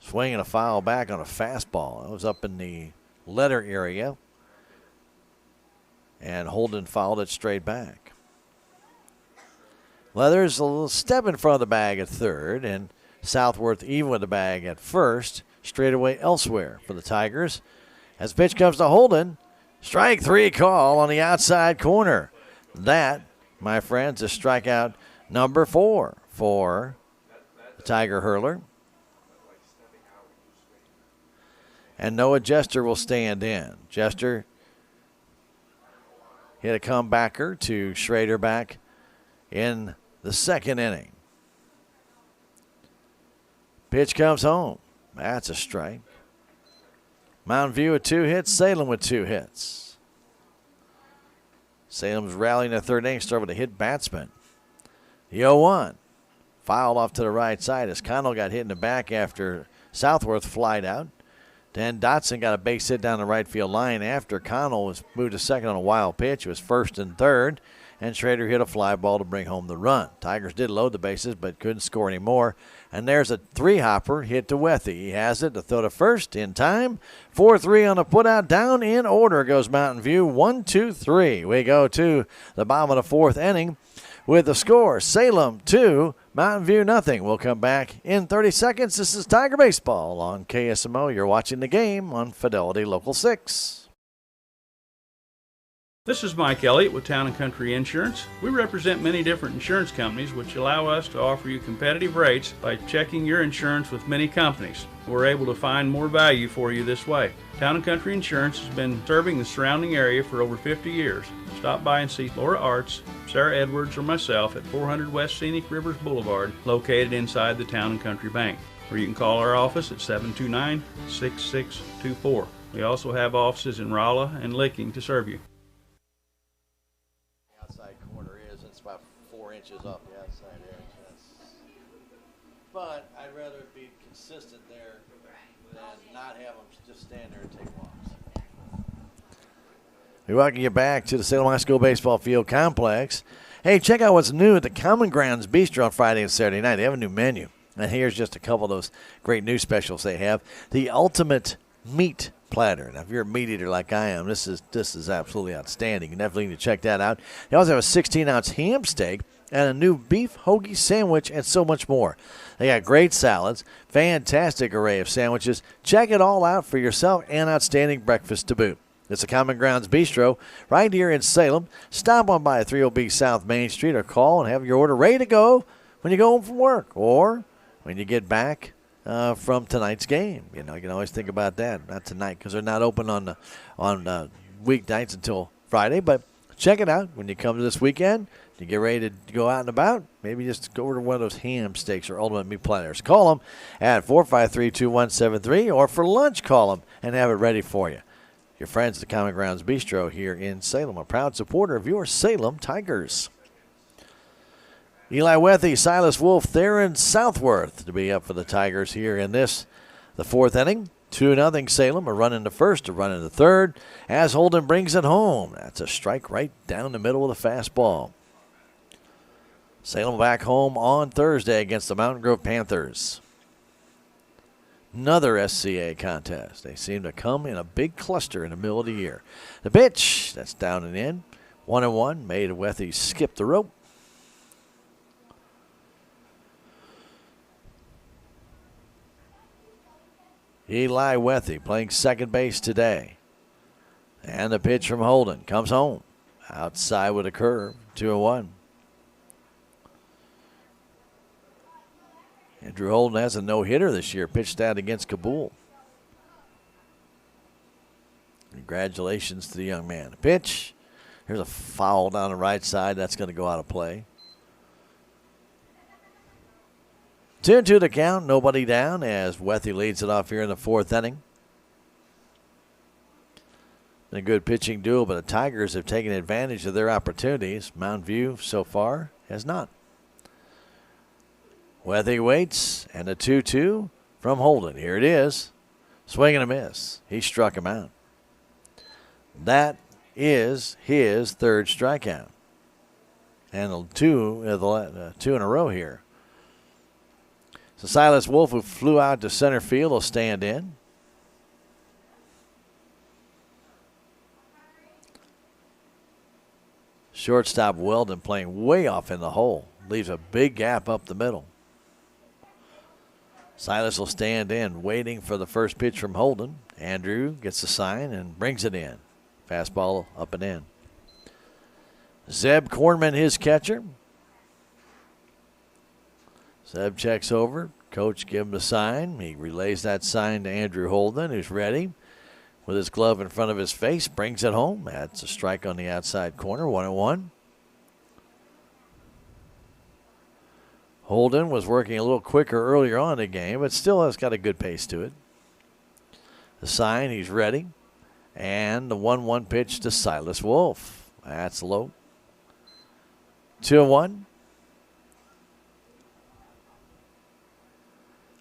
Swinging a foul back on a fastball. It was up in the letter area. And Holden fouled it straight back. Leathers a little step in front of the bag at third. And Southworth even with the bag at first. Straight away elsewhere for the Tigers. As the pitch comes to Holden. Strike 3 call on the outside corner. That, my friends, is strikeout number 4 for the Tiger hurler. And Noah Jester will stand in. Jester hit a comebacker to Schrader back in the second inning. Pitch comes home. That's a strike. Mountain View with 2 hits, Salem with 2 hits. Salem's rallying the third inning, started with a hit batsman. The 0-1. Fouled off to the right side as Connell got hit in the back after Southworth flied out. Then Dotson got a base hit down the right field line after Connell was moved to second on a wild pitch. It was first and third, and Schrader hit a fly ball to bring home the run. Tigers did load the bases but couldn't score any more. And there's a 3-hopper hit to Wethy. He has it to throw to first in time. 4-3 on the putout. Down in order goes Mountain View. 1-2-3. We go to the bottom of the 4th inning with the score. Salem 2, Mountain View nothing. We'll come back in 30 seconds. This is Tiger Baseball on KSMO. You're watching the game on Fidelity Local 6. This is Mike Elliott with Town & Country Insurance. We represent many different insurance companies which allow us to offer you competitive rates by checking your insurance with many companies. We're able to find more value for you this way. Town & Country Insurance has been serving the surrounding area for over 50 years. Stop by and see Laura Arts, Sarah Edwards, or myself at 400 West Scenic Rivers Boulevard, located inside the Town & Country Bank. Or you can call our office at 729-6624. We also have offices in Rolla and Licking to serve you. The outside corner it's about 4 inches off the outside edge. But I'd rather it be consistent there than not have them just stand there and take walks. We welcome you back to the Salem High School Baseball Field Complex. Hey, check out what's new at the Common Grounds Bistro on Friday and Saturday night. They have a new menu. And here's just a couple of those great new specials they have. The Ultimate Meat Platter. Now, if you're a meat eater like I am, this is absolutely outstanding. You definitely need to check that out. They also have a 16-ounce ham steak and a new beef hoagie sandwich and so much more. They got great salads, fantastic array of sandwiches. Check it all out for yourself and outstanding breakfast to boot. It's the Common Grounds Bistro right here in Salem. Stop on by 3OB South Main Street or call and have your order ready to go when you go home from work or when you get back from tonight's game. You know, you can always think about that. Not tonight because they're not open on weeknights until Friday. But check it out when you come to this weekend. You get ready to go out and about. Maybe just go order one of those ham steaks or Ultimate Meat Platters. Call them at 453-2173 or for lunch call them and have it ready for you. Your friends at the Common Grounds Bistro here in Salem, a proud supporter of your Salem Tigers. Eli Wethy, Silas Wolf, Theron Southworth to be up for the Tigers here in the fourth inning. 2-0 Salem, a run into first, a run into third, as Holden brings it home. That's a strike right down the middle of the fastball. Salem back home on Thursday against the Mountain Grove Panthers. Another SCA contest. They seem to come in a big cluster in the middle of the year. The pitch, that's down and in. 1-1, made Wethy skip the rope. Eli Wethy playing second base today. And the pitch from Holden comes home. Outside with a curve, 2-1. Andrew Holden has a no-hitter this year, pitched out against Kabul. Congratulations to the young man. Pitch. Here's a foul down the right side. That's going to go out of play. 2-2 to count. Nobody down as Wethy leads it off here in the fourth inning. Been a good pitching duel, but the Tigers have taken advantage of their opportunities. Mountain View so far has not. Wethy waits, and a 2-2 from Holden. Here it is. Swing and a miss. He struck him out. That is his third strikeout. And two in a row here. So Silas Wolf, who flew out to center field, will stand in. Shortstop Weldon playing way off in the hole. Leaves a big gap up the middle. Silas will stand in, waiting for the first pitch from Holden. Andrew gets the sign and brings it in. Fastball up and in. Zeb Kornman, his catcher. Zeb checks over. Coach give him the sign. He relays that sign to Andrew Holden, who's ready. With his glove in front of his face, brings it home. That's a strike on the outside corner, 1-1. Holden was working a little quicker earlier on in the game, but still has got a good pace to it. The sign, he's ready. And the 1-1 pitch to Silas Wolf. That's low. 2-1.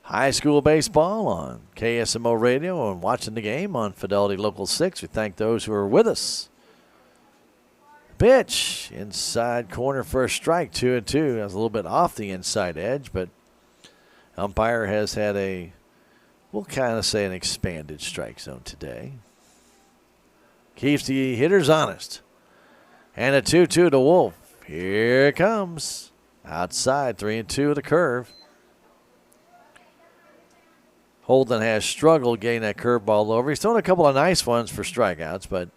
High school baseball on KSMO Radio and watching the game on Fidelity Local 6. We thank those who are with us. Pitch inside corner for a strike, 2-2. That's a little bit off the inside edge, but umpire has had we'll kind of say an expanded strike zone today. Keeps the hitters honest. And a 2-2 to Wolf. Here it comes. Outside, 3-2 with a curve. Holden has struggled getting that curveball over. He's thrown a couple of nice ones for strikeouts, but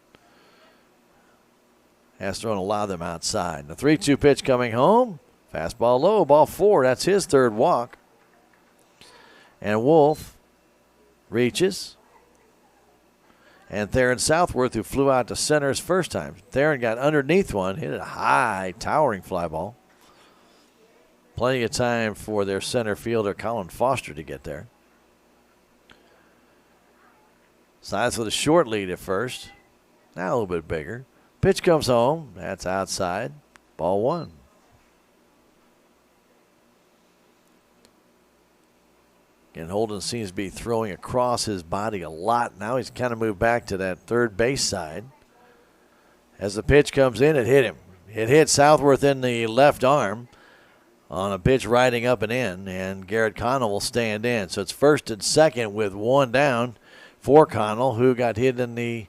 has thrown a lot of them outside. The 3-2 pitch coming home. Fastball low, ball 4. That's his third walk. And Wolf reaches. And Theron Southworth, who flew out to center his first time. Theron got underneath one, hit a high, towering fly ball. Plenty of time for their center fielder, Colin Foster, to get there. Signs with a short lead at first. Now a little bit bigger. Pitch comes home. That's outside. Ball 1. Again, Holden seems to be throwing across his body a lot. Now he's kind of moved back to that third base side. As the pitch comes in, it hit him. It hit Southworth in the left arm on a pitch riding up and in, and Garrett Connell will stand in. So it's first and second with 1 down for Connell, who got hit in the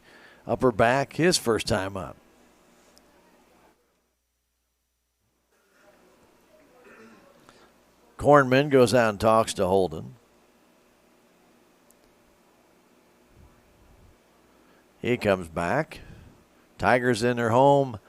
upper back his first time up. Kornman goes out and talks to Holden. He comes back. Tigers in their home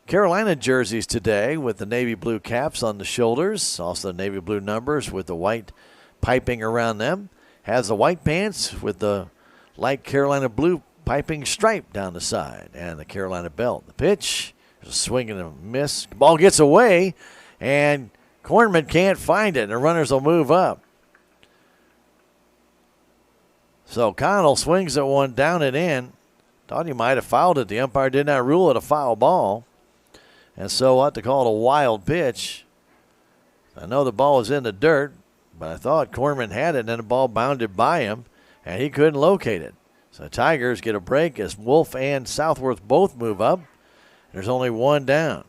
Carolina jerseys today with the navy blue caps on the shoulders, also navy blue numbers with the white piping around them. Has the white pants with the light Carolina blue piping stripe down the side and the Carolina belt. The pitch, there's a swing and a miss. The ball gets away, and Kornman can't find it, and the runners will move up. So Connell swings at one down and in. Thought he might have fouled it. The umpire did not rule it a foul ball. And so we'll have to call it a wild pitch. I know the ball was in the dirt, but I thought Kornman had it, and then the ball bounded by him, and he couldn't locate it. So the Tigers get a break as Wolf and Southworth both move up. There's only 1 down.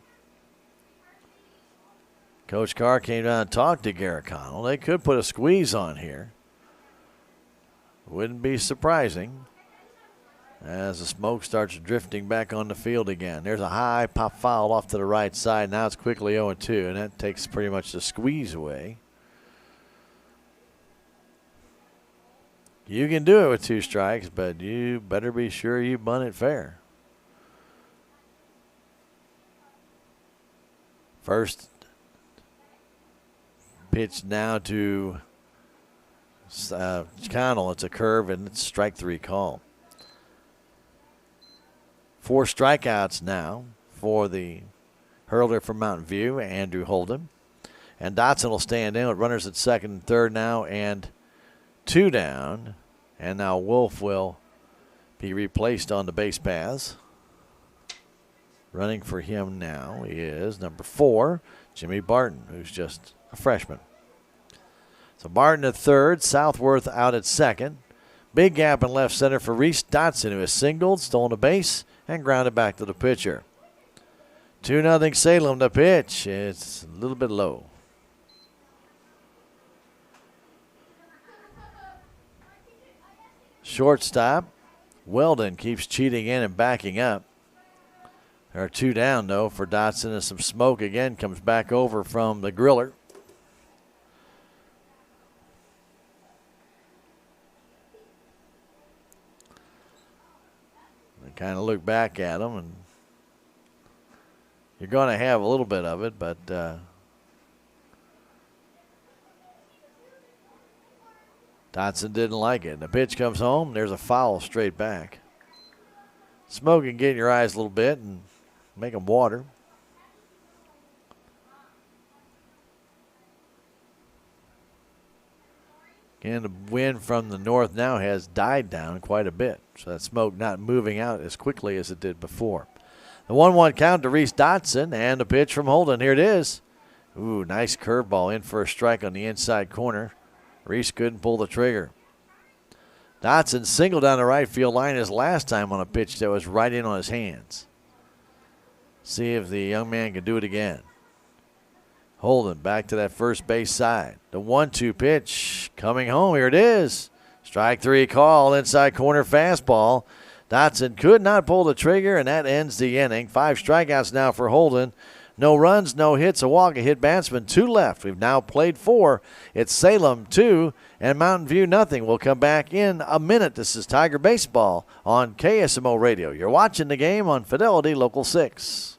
Coach Carr came down and talked to Garrett Connell. They could put a squeeze on here. Wouldn't be surprising as the smoke starts drifting back on the field again. There's a high pop foul off to the right side. Now it's quickly 0-2, and that takes pretty much the squeeze away. You can do it with 2 strikes, but you better be sure you bunt it fair. First pitch now to Connell. It's a curve, and it's strike 3 call. 4 strikeouts now for the hurler from Mountain View, Andrew Holden. And Dotson will stand in with runners at second and third now, and 2 down. And now Wolf will be replaced on the base paths. Running for him now is number 4, Jimmy Barton, who's just a freshman. So Barton at third, Southworth out at second. Big gap in left center for Reese Dotson, who has singled, stolen a base, and grounded back to the pitcher. 2-0 Salem. The pitch. It's a little bit low. Shortstop. Weldon keeps cheating in and backing up. There are 2 down, though, for Dotson, and some smoke again comes back over from the griller. Kind of look back at them, and you're going to have a little bit of it, but Dotson didn't like it. The pitch comes home. There's a foul straight back. Smoke can get in your eyes a little bit and make them water. And the wind from the north now has died down quite a bit. So that smoke not moving out as quickly as it did before. The 1-1 count to Reese Dotson, and the pitch from Holden. Here it is. Ooh, nice curveball in for a strike on the inside corner. Reese couldn't pull the trigger. Dotson singled down the right field line his last time on a pitch that was right in on his hands. See if the young man can do it again. Holden back to that first base side. The 1-2 pitch coming home. Here it is. Strike 3 call, inside corner fastball. Dotson could not pull the trigger, and that ends the inning. 5 strikeouts now for Holden. No runs, no hits, a walk, a hit batsman, 2 left. We've now played 4. It's Salem 2 and Mountain View nothing. We'll come back in a minute. This is Tiger Baseball on KSMO Radio. You're watching the game on Fidelity Local 6.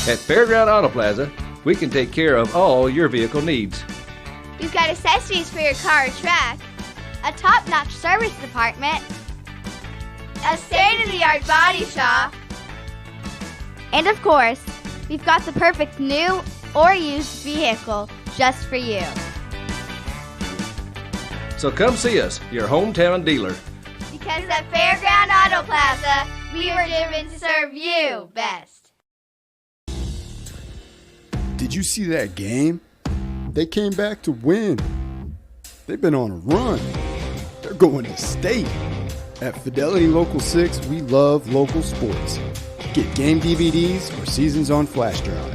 At Fairground Auto Plaza, we can take care of all your vehicle needs. We've got accessories for your car or truck, a top-notch service department, a state-of-the-art body shop, and of course, we've got the perfect new or used vehicle just for you. So come see us, your hometown dealer. Because at Fairground Auto Plaza, we were driven to serve you best. Did you see that game? They came back to win. They've been on a run. They're going to state. At Fidelity Local 6, we love local sports. Get game DVDs or seasons on flash drive.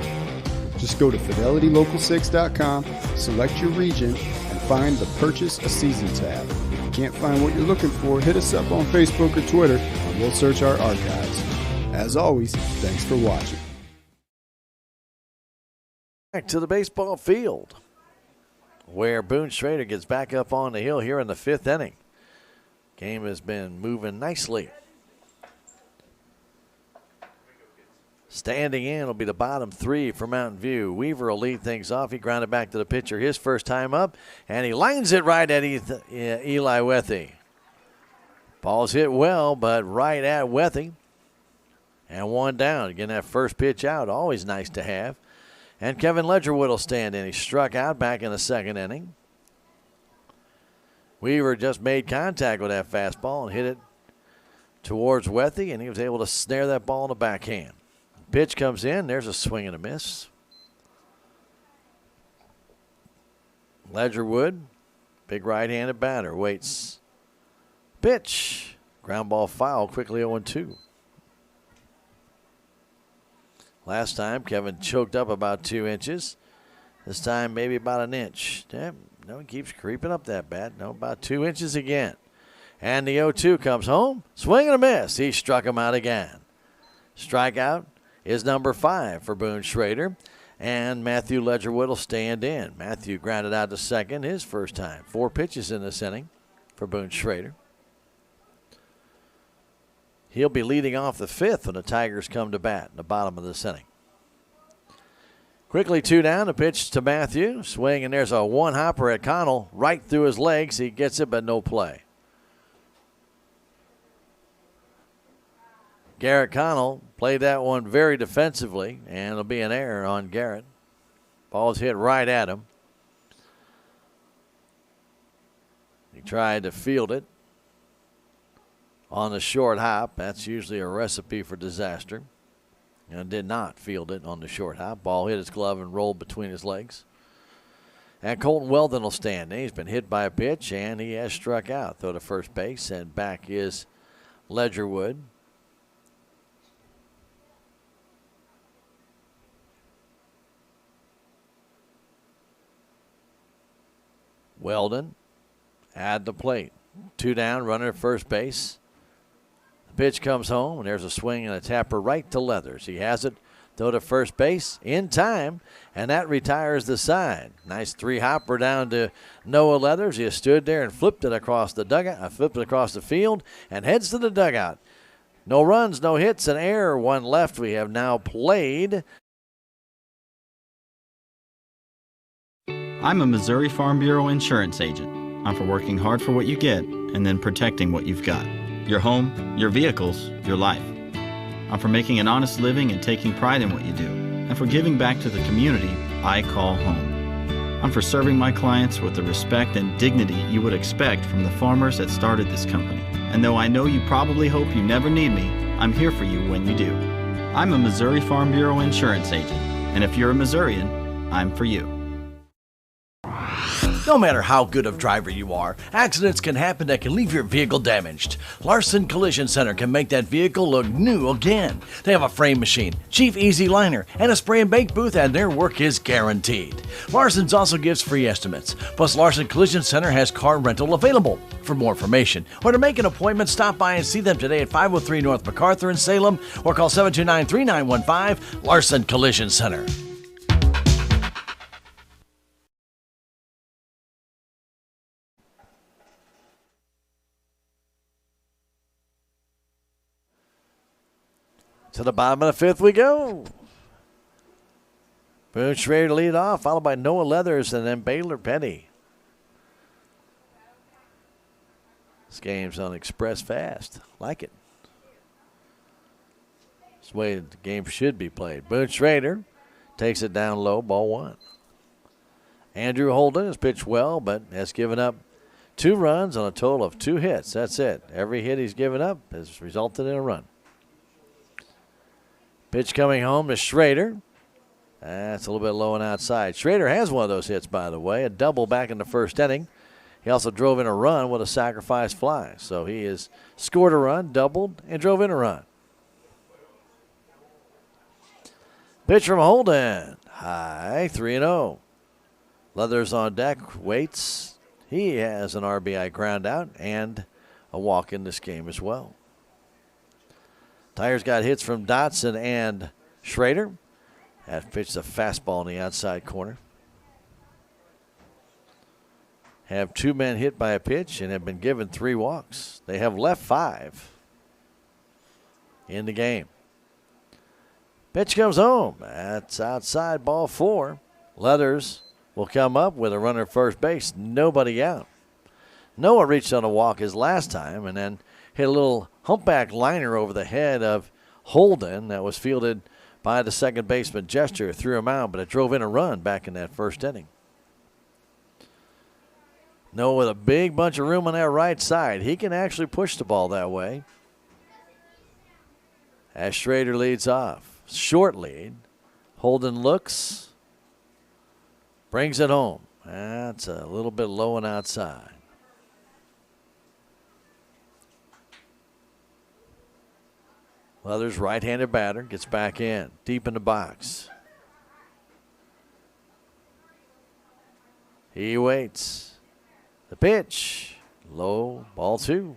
Just go to fidelitylocal6.com, select your region, and find the Purchase a Season tab. If you can't find what you're looking for, hit us up on Facebook or Twitter, and we'll search our archives. As always, thanks for watching. Back to the baseball field, where Boone Schrader gets back up on the hill here in the 5th inning. Game has been moving nicely. Standing in will be the bottom 3 for Mountain View. Weaver will lead things off. He grounded back to the pitcher his first time up, and he lines it right at Eli Wethy. Ball's hit well, but right at Wethy. And 1 down. Again, that first pitch out, always nice to have. And Kevin Ledgerwood will stand in. He struck out back in the 2nd inning. Weaver just made contact with that fastball and hit it towards Wethy, and he was able to snare that ball in the backhand. Pitch comes in. There's a swing and a miss. Ledgerwood, big right-handed batter, waits. Pitch. Ground ball foul, quickly 0-2. Last time, Kevin choked up about 2 inches. This time, maybe about an inch. No, he keeps creeping up that bat. No, about 2 inches again. And the 0-2 comes home. Swing and a miss. He struck him out again. Strikeout is number 5 for Boone Schrader. And Matthew Ledgerwood will stand in. Matthew grounded out to second his first time. 4 pitches in this inning for Boone Schrader. He'll be leading off the 5th when the Tigers come to bat in the bottom of this inning. Quickly 2 down, the pitch to Matthew. Swing, and there's a 1-hopper at Connell right through his legs. He gets it, but no play. Garrett Connell played that one very defensively, and it'll be an error on Garrett. Ball's hit right at him. He tried to field it on the short hop. That's usually a recipe for disaster. And did not field it on the short hop. Ball hit his glove and rolled between his legs. And Colton Weldon will stand. He's been hit by a pitch, and he has struck out. Throw to first base, and back is Ledgerwood. Weldon at the plate. 2 down, runner at first base. Pitch comes home, and there's a swing and a tapper right to Leathers. He has it, throw to first base in time, and that retires the side. Nice 3-hopper down to Noah Leathers. He stood there and flipped it across the dugout, flipped it across the field, and heads to the dugout. No runs, no hits, an error, 1 left. We have now played. I'm a Missouri Farm Bureau insurance agent. I'm for working hard for what you get and then protecting what you've got. Your home, your vehicles, your life. I'm for making an honest living and taking pride in what you do, and for giving back to the community I call home. I'm for serving my clients with the respect and dignity you would expect from the farmers that started this company. And though I know you probably hope you never need me, I'm here for you when you do. I'm a Missouri Farm Bureau insurance agent, and if you're a Missourian, I'm for you. No matter how good of driver you are, accidents can happen that can leave your vehicle damaged. Larson Collision Center can make that vehicle look new again. They have a frame machine, Chief Easy Liner, and a spray and bake booth, and their work is guaranteed. Larson's also gives free estimates. Plus, Larson Collision Center has car rental available. For more information or to make an appointment, stop by and see them today at 503 North MacArthur in Salem or call 729-3915 Larson Collision Center. To the bottom of the 5th we go. Boone Schrader lead off, followed by Noah Leathers and then Baylor Petty. This game's on express fast. Like it. This way the game should be played. Boone Schrader takes it down low, ball 1. Andrew Holden has pitched well, but has given up 2 runs on a total of 2 hits. That's it. Every hit he's given up has resulted in a run. Pitch coming home to Schrader. That's a little bit low and outside. Schrader has one of those hits, by the way, a double back in the first inning. He also drove in a run with a sacrifice fly. So he has scored a run, doubled, and drove in a run. Pitch from Holden. High, 3-0. Leathers on deck, waits. He has an RBI ground out and a walk in this game as well. Tigers got hits from Dotson and Schrader. That pitched a fastball in the outside corner. Have 2 men hit by a pitch and have been given 3 walks. They have left 5 in the game. Pitch comes home. That's outside, ball 4. Leathers will come up with a runner at first base. Nobody out. Noah reached on a walk his last time and then hit a little humpback liner over the head of Holden that was fielded by the second baseman. Jester threw him out, but it drove in a run back in that first inning. Noah with a big bunch of room on that right side. He can actually push the ball that way. As Schrader leads off. Short lead. Holden looks. Brings it home. That's a little bit low and outside. Leathers, right-handed batter, gets back in, deep in the box. He waits. The pitch, low, ball 2.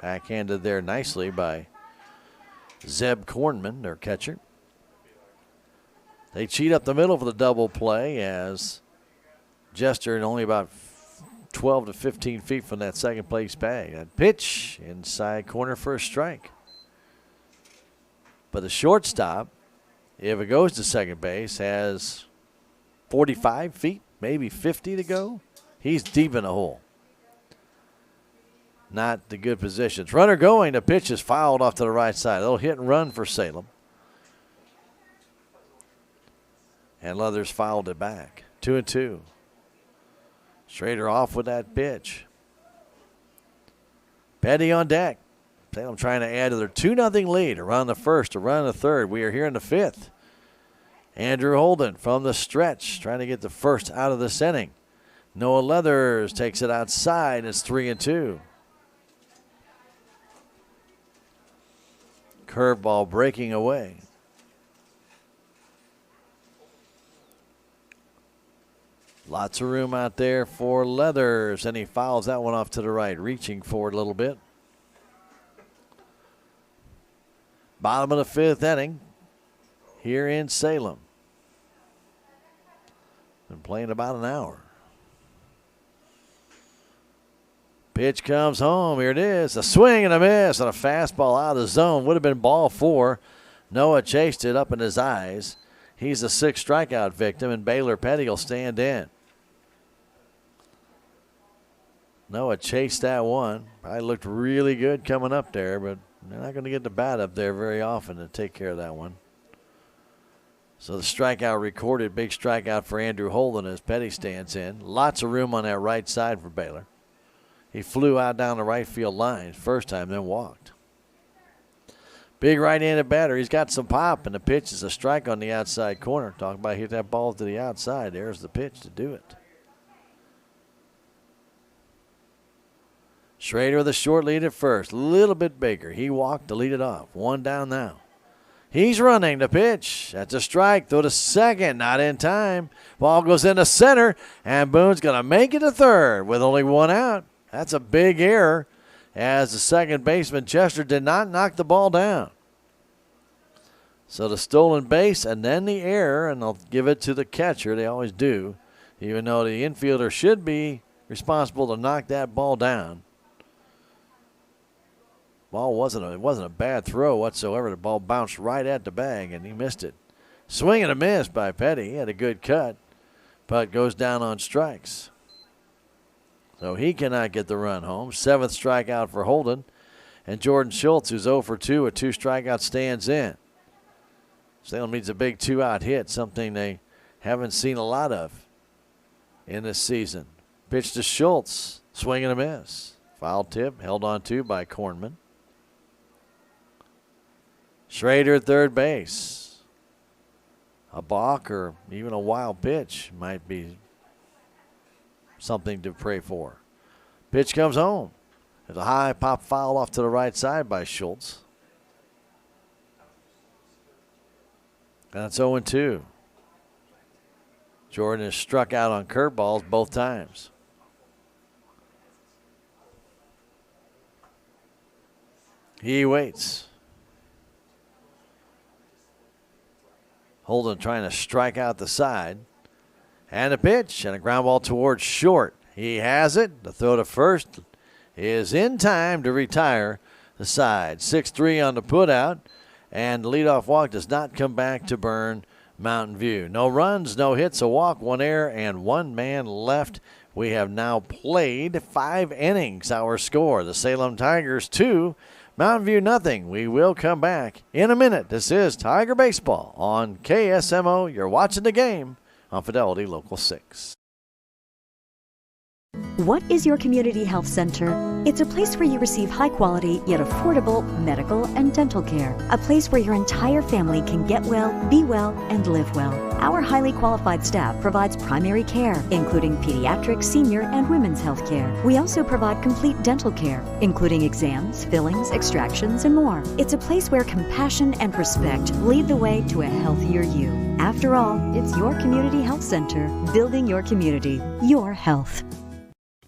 Backhanded there nicely by Zeb Kornman, their catcher. They cheat up the middle for the double play as Jester only about 12 to 15 feet from that second place bag. That pitch inside corner for a strike. But the shortstop, if it goes to second base, has 45 feet, maybe 50 to go. He's deep in the hole. Not the good positions. Runner going, the pitch is fouled off to the right side. A little hit and run for Salem. And Leathers fouled it back. 2-2. Schrader off with that pitch. Petty on deck. Salem trying to add to their 2-0 lead. Around the first, around the third. We are here in the 5th. Andrew Holden from the stretch trying to get the first out of this inning. Noah Leathers takes it outside. It's 3-2. Curveball breaking away. Lots of room out there for Leathers, and he fouls that one off to the right, reaching for it a little bit. Bottom of the 5th inning here in Salem. Been playing about an hour. Pitch comes home. Here it is. A swing and a miss and a fastball out of the zone. Would have been ball 4. Noah chased it up in his eyes. He's a 6th strikeout victim, and Baylor Petty will stand in. Noah chased that one. Probably looked really good coming up there, but they're not going to get the bat up there very often to take care of that one. So the strikeout recorded, big strikeout for Andrew Holden as Petty stands in. Lots of room on that right side for Baylor. He flew out down the right field line first time, then walked. Big right-handed batter. He's got some pop, and the pitch is a strike on the outside corner. Talking about hit that ball to the outside. There's the pitch to do it. Schrader with a short lead at first. A little bit bigger. He walked to lead it off. 1 down now. He's running the pitch. That's a strike. Throw to second. Not in time. Ball goes into center, and Boone's going to make it to third with only 1 out. That's a big error as the second baseman, Chester, did not knock the ball down. So the stolen base and then the error, and they'll give it to the catcher. They always do, even though the infielder should be responsible to knock that ball down. Ball it wasn't a bad throw whatsoever. The ball bounced right at the bag, and he missed it. Swing and a miss by Petty. He had a good cut, but goes down on strikes. So he cannot get the run home. 7th strikeout for Holden. And Jordan Schultz, who's 0 for 2 with 2 strikeouts, stands in. Salem needs a big 2-out hit, something they haven't seen a lot of in this season. Pitch to Schultz. Swing and a miss. Foul tip held on to by Kornman. Schrader at third base. A balk or even a wild pitch might be something to pray for. Pitch comes home. There's a high pop foul off to the right side by Schultz. That's 0-2. Jordan has struck out on curveballs both times. He waits. Holden trying to strike out the side. And a pitch and a ground ball towards short. He has it. The throw to first is in time to retire the side. 6-3 on the putout. And the leadoff walk does not come back to burn Mountain View. No runs, no hits, a walk, one error, and one man left. We have now played 5 innings. Our score, the Salem Tigers 2, Mountain View nothing. We will come back in a minute. This is Tiger Baseball on KSMO. You're watching the game on Fidelity Local 6. What is your community health center? It's a place where you receive high quality yet affordable medical and dental care. A place where your entire family can get well, be well, and live well. Our highly qualified staff provides primary care, including pediatric, senior, and women's health care. We also provide complete dental care, including exams, fillings, extractions, and more. It's a place where compassion and respect lead the way to a healthier you. After all, it's your community health center, building your community, your health.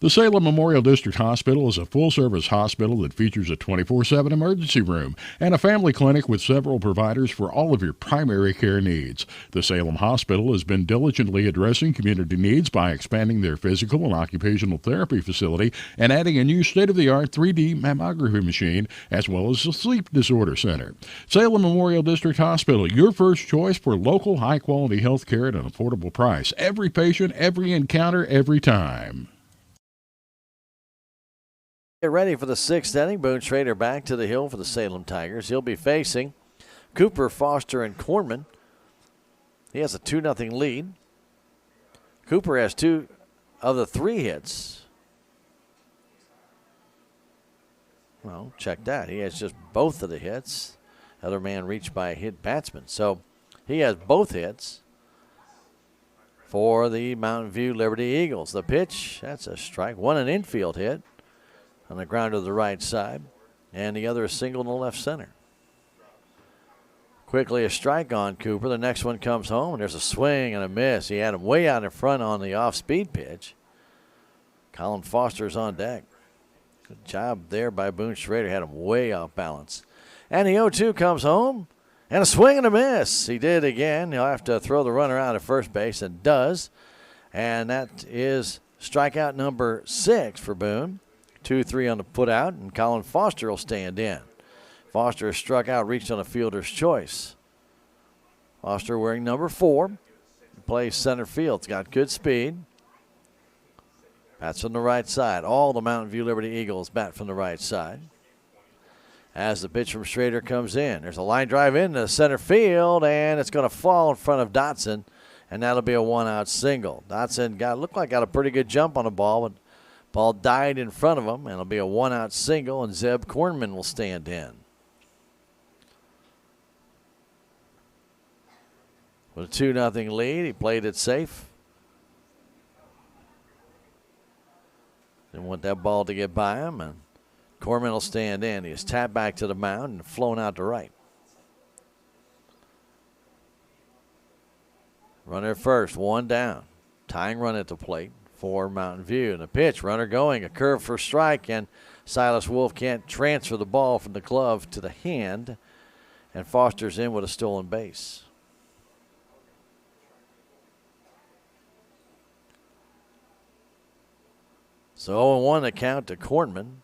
The Salem Memorial District Hospital is a full-service hospital that features a 24/7 emergency room and a family clinic with several providers for all of your primary care needs. The Salem Hospital has been diligently addressing community needs by expanding their physical and occupational therapy facility and adding a new state-of-the-art 3D mammography machine, as well as a sleep disorder center. Salem Memorial District Hospital, your first choice for local high-quality health care at an affordable price. Every patient, every encounter, every time. Get ready for the 6th inning. Boone Schrader back to the hill for the Salem Tigers. He'll be facing Cooper, Foster, and Kornman. He has a 2-0 lead. Cooper has 2 of the 3 hits. Well, check that. He has just both of the hits. Other man reached by a hit batsman. So he has both hits for the Mountain View Liberty Eagles. The pitch, that's a strike. One an infield hit on the ground to the right side, and the other a single in the left center. Quickly a strike on Cooper. The next one comes home, and there's a swing and a miss. He had him way out in front on the off-speed pitch. Colin Foster's on deck. Good job there by Boone Schrader. Had him way off balance. And the 0-2 comes home, and a swing and a miss. He did again. He'll have to throw the runner out at first base, and does. And that is strikeout number 6 for Boone. 2-3 on the put out, and Colin Foster will stand in. Foster has struck out, reached on a fielder's choice. Foster wearing number 4. Plays center field. It's got good speed. Bats from the right side. All the Mountain View Liberty Eagles bat from the right side. As the pitch from Schrader comes in, there's a line drive into center field, and it's going to fall in front of Dotson, and that'll be a 1-out single. Dotson looked like got a pretty good jump on the ball, but ball died in front of him, and it'll be a 1-out single, and Zeb Kornman will stand in. With a 2-0 lead, he played it safe. Didn't want that ball to get by him, and Kornman will stand in. He is tapped back to the mound and flown out to right. Runner first, 1 down. Tying run at the plate for Mountain View. And the pitch, runner going, a curve for strike, and Silas Wolf can't transfer the ball from the glove to the hand, and Foster's in with a stolen base. So 0-1 the count to Kornman.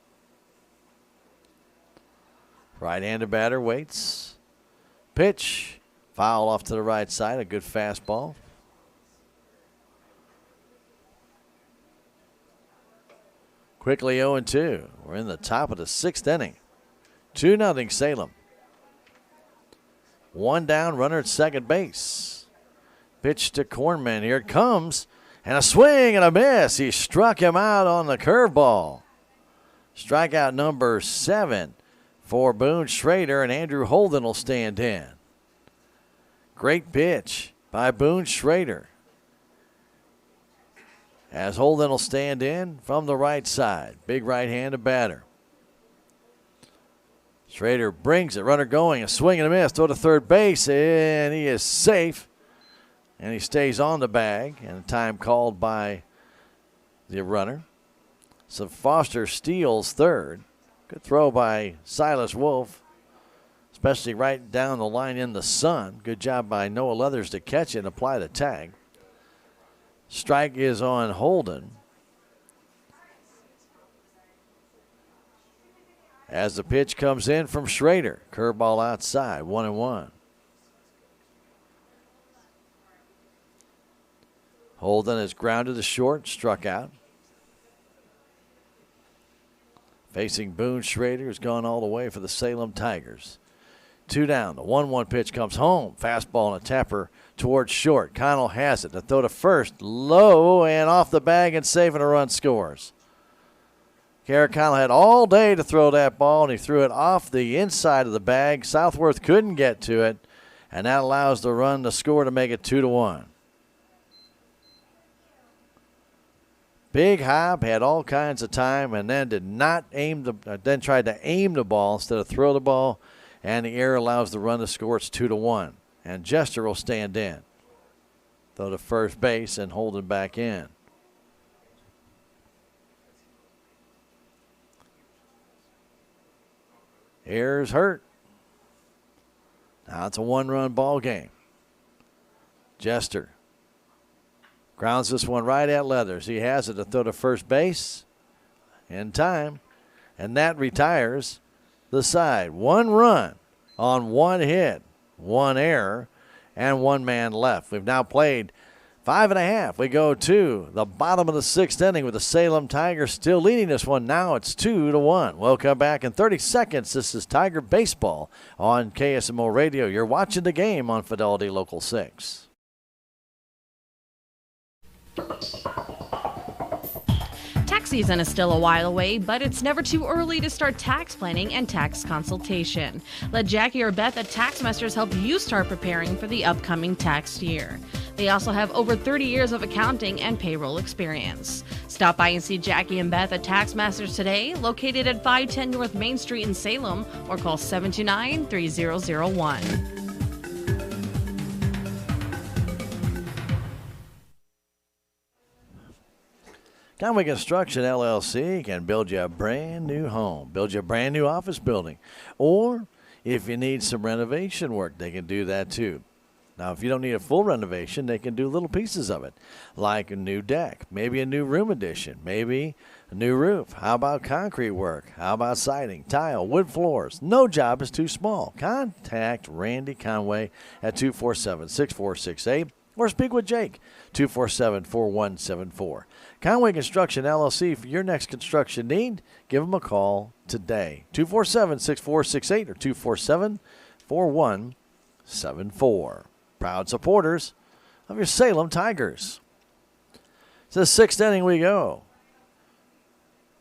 Right-handed batter waits. Pitch, foul off to the right side, a good fastball. Quickly 0-2. We're in the top of the 6th inning. 2-0 Salem. 1 down, runner at second base. Pitch to Kornman. Here it comes. And a swing and a miss. He struck him out on the curveball. Strikeout number 7 for Boone Schrader, and Andrew Holden will stand in. Great pitch by Boone Schrader. As Holden will stand in from the right side. Big right-handed batter. Schrader brings it. Runner going. A swing and a miss. Throw to third base, and he is safe. And he stays on the bag, and a time called by the runner. So Foster steals third. Good throw by Silas Wolf, especially right down the line in the sun. Good job by Noah Leathers to catch it and apply the tag. Strike is on Holden. As the pitch comes in from Schrader. Curveball outside, 1-1. Holden is grounded to short, struck out. Facing Boone Schrader, who's gone all the way for the Salem Tigers. 2 down. The 1-1 pitch comes home. Fastball and a tapper towards short. Connell has it. The throw to first. Low and off the bag and safe, and a run scores. Garrett Connell had all day to throw that ball, and he threw it off the inside of the bag. Southworth couldn't get to it, and that allows the run to score to make it 2-1. Big hop, had all kinds of time, and then then tried to aim the ball instead of throw the ball, and the error allows the run to score. It's 2-1, and Jester will stand in. Throw to first base and hold it back in. Errors hurt. Now it's a 1-run ball game. Jester grounds this one right at Leathers. He has it to throw to first base in time, and that retires the side. 1 run on 1 hit, 1 error, and 1 man left. We've now played 5.5. We go to the bottom of the 6th inning with the Salem Tigers still leading this one. Now it's 2-1. We'll come back in 30 seconds. This is Tiger Baseball on KSMO Radio. You're watching the game on Fidelity Local 6. Tax season is still a while away, but it's never too early to start tax planning and tax consultation. Let Jackie or Beth at Taxmasters help you start preparing for the upcoming tax year. They also have over 30 years of accounting and payroll experience. Stop by and see Jackie and Beth at Taxmasters today, located at 510 North Main Street in Salem, or call 729-3001. Conway Construction LLC can build you a brand new home, build you a brand new office building, or if you need some renovation work, they can do that too. Now, if you don't need a full renovation, they can do little pieces of it, like a new deck, maybe a new room addition, maybe a new roof. How about concrete work? How about siding, tile, wood floors? No job is too small. Contact Randy Conway at 247-6468 or speak with Jake, 247-4174. Conway Construction LLC, for your next construction need, give them a call today, 247-6468 or 247-4174. Proud supporters of your Salem Tigers. To the 6th inning we go.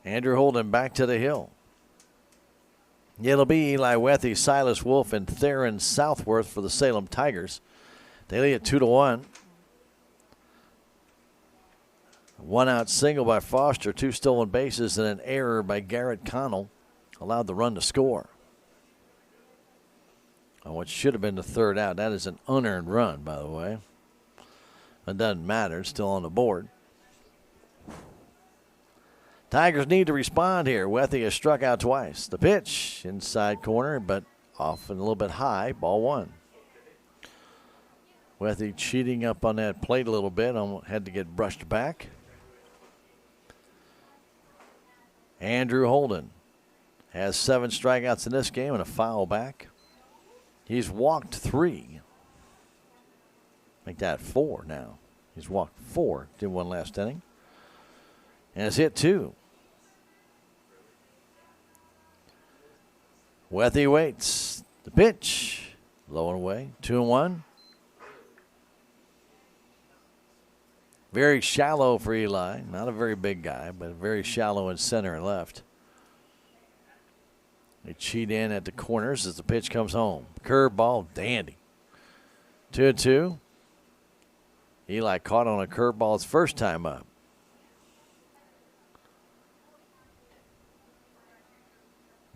Andrew Holden back to the hill. It'll be Eli Wethy, Silas Wolf, and Theron Southworth for the Salem Tigers. They lead at 2-1. 1-out single by Foster, 2 stolen bases, and an error by Garrett Connell allowed the run to score. On what should have been the 3rd out. That is an unearned run, by the way. It doesn't matter. It's still on the board. Tigers need to respond here. Wethy has struck out twice. The pitch, inside corner, but off and a little bit high. Ball 1. Wethy cheating up on that plate a little bit. Had to get brushed back. Andrew Holden has 7 strikeouts in this game and a foul back. He's walked 3. Make that 4 now. He's walked 4. Did 1 last inning. And has hit 2. Wethy waits. The pitch. Low and away. 2-1. Very shallow for Eli. Not a very big guy, but very shallow in center and left. They cheat in at the corners as the pitch comes home. Curveball, dandy. 2-2. Eli caught on a curveball his first time up.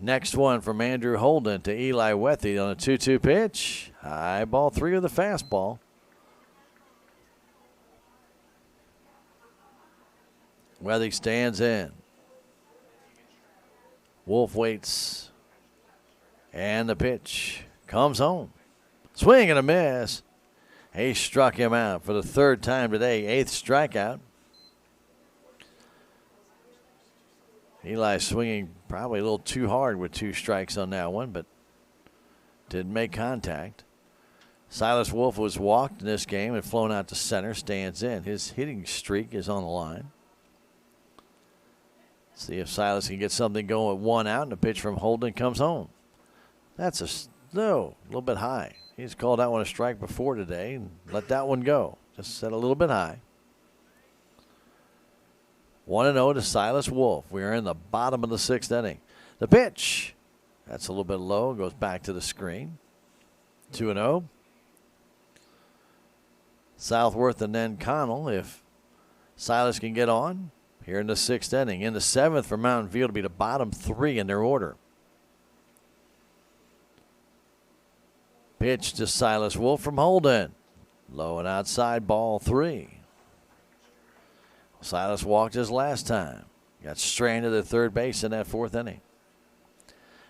Next one from Andrew Holden to Eli Wethy on a 2-2 pitch. High ball 3 of the fastball. Wethy stands in. Wolf waits. And the pitch comes home. Swing and a miss. He struck him out for the third time today. 8th strikeout. Eli swinging probably a little too hard with 2 strikes on that one, but didn't make contact. Silas Wolf was walked in this game and flown out to center, stands in. His hitting streak is on the line. See if Silas can get something going with 1 out, and the pitch from Holden comes home. That's a little bit high. He's called that one a strike before today and let that one go. Just set a little bit high. 1-0 to Silas Wolf. We are in the bottom of the 6th inning. The pitch. That's a little bit low. Goes back to the screen. 2-0. Southworth and then Connell. If Silas can get on here in the 6th inning. In the 7th for Mountain View to be the bottom 3 in their order. Pitch to Silas Wolf from Holden. Low and outside, ball 3. Silas walked his last time. Got stranded at third base in that 4th inning.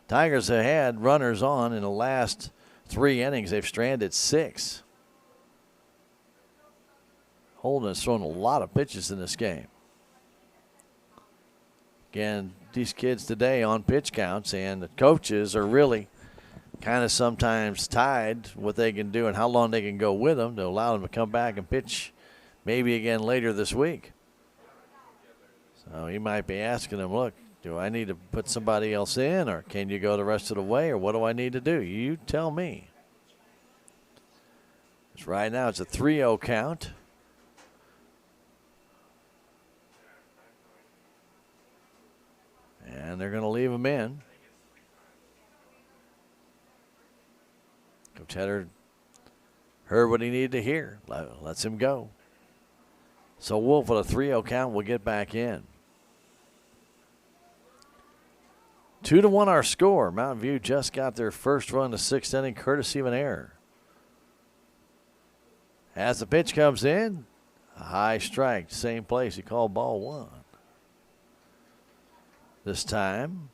Tigers have had runners on in the last 3 innings. They've stranded 6. Holden has thrown a lot of pitches in this game. Again, these kids today on pitch counts, and the coaches are really kind of sometimes tied what they can do and how long they can go with them to allow them to come back and pitch maybe again later this week. So he might be asking them, look, do I need to put somebody else in, or can you go the rest of the way, or what do I need to do? You tell me. Right now it's a 3-0 count. And they're going to leave him in. Coach Header heard what he needed to hear. Lets him go. So Wolf with a 3-0 count will get back in. 2-1 our score. Mountain View just got their first run in the 6th inning courtesy of an error. As the pitch comes in, a high strike, same place. He called ball 1. This time,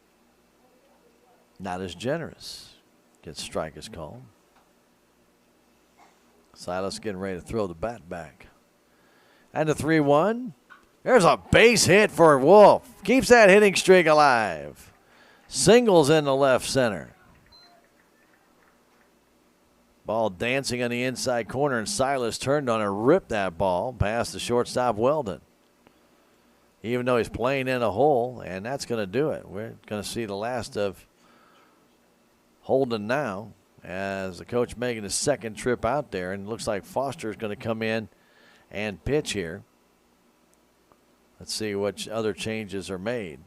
not as generous. Gets strike is called. Silas getting ready to throw the bat back. And the 3-1. There's a base hit for Wolf. Keeps that hitting streak alive. Singles in the left center. Ball dancing on the inside corner, and Silas turned on and ripped that ball past the shortstop Weldon. Even though he's playing in a hole, and that's going to do it. We're going to see the last of Holden now as the coach making his 2nd trip out there, and it looks like Foster is going to come in and pitch here. Let's see what other changes are made.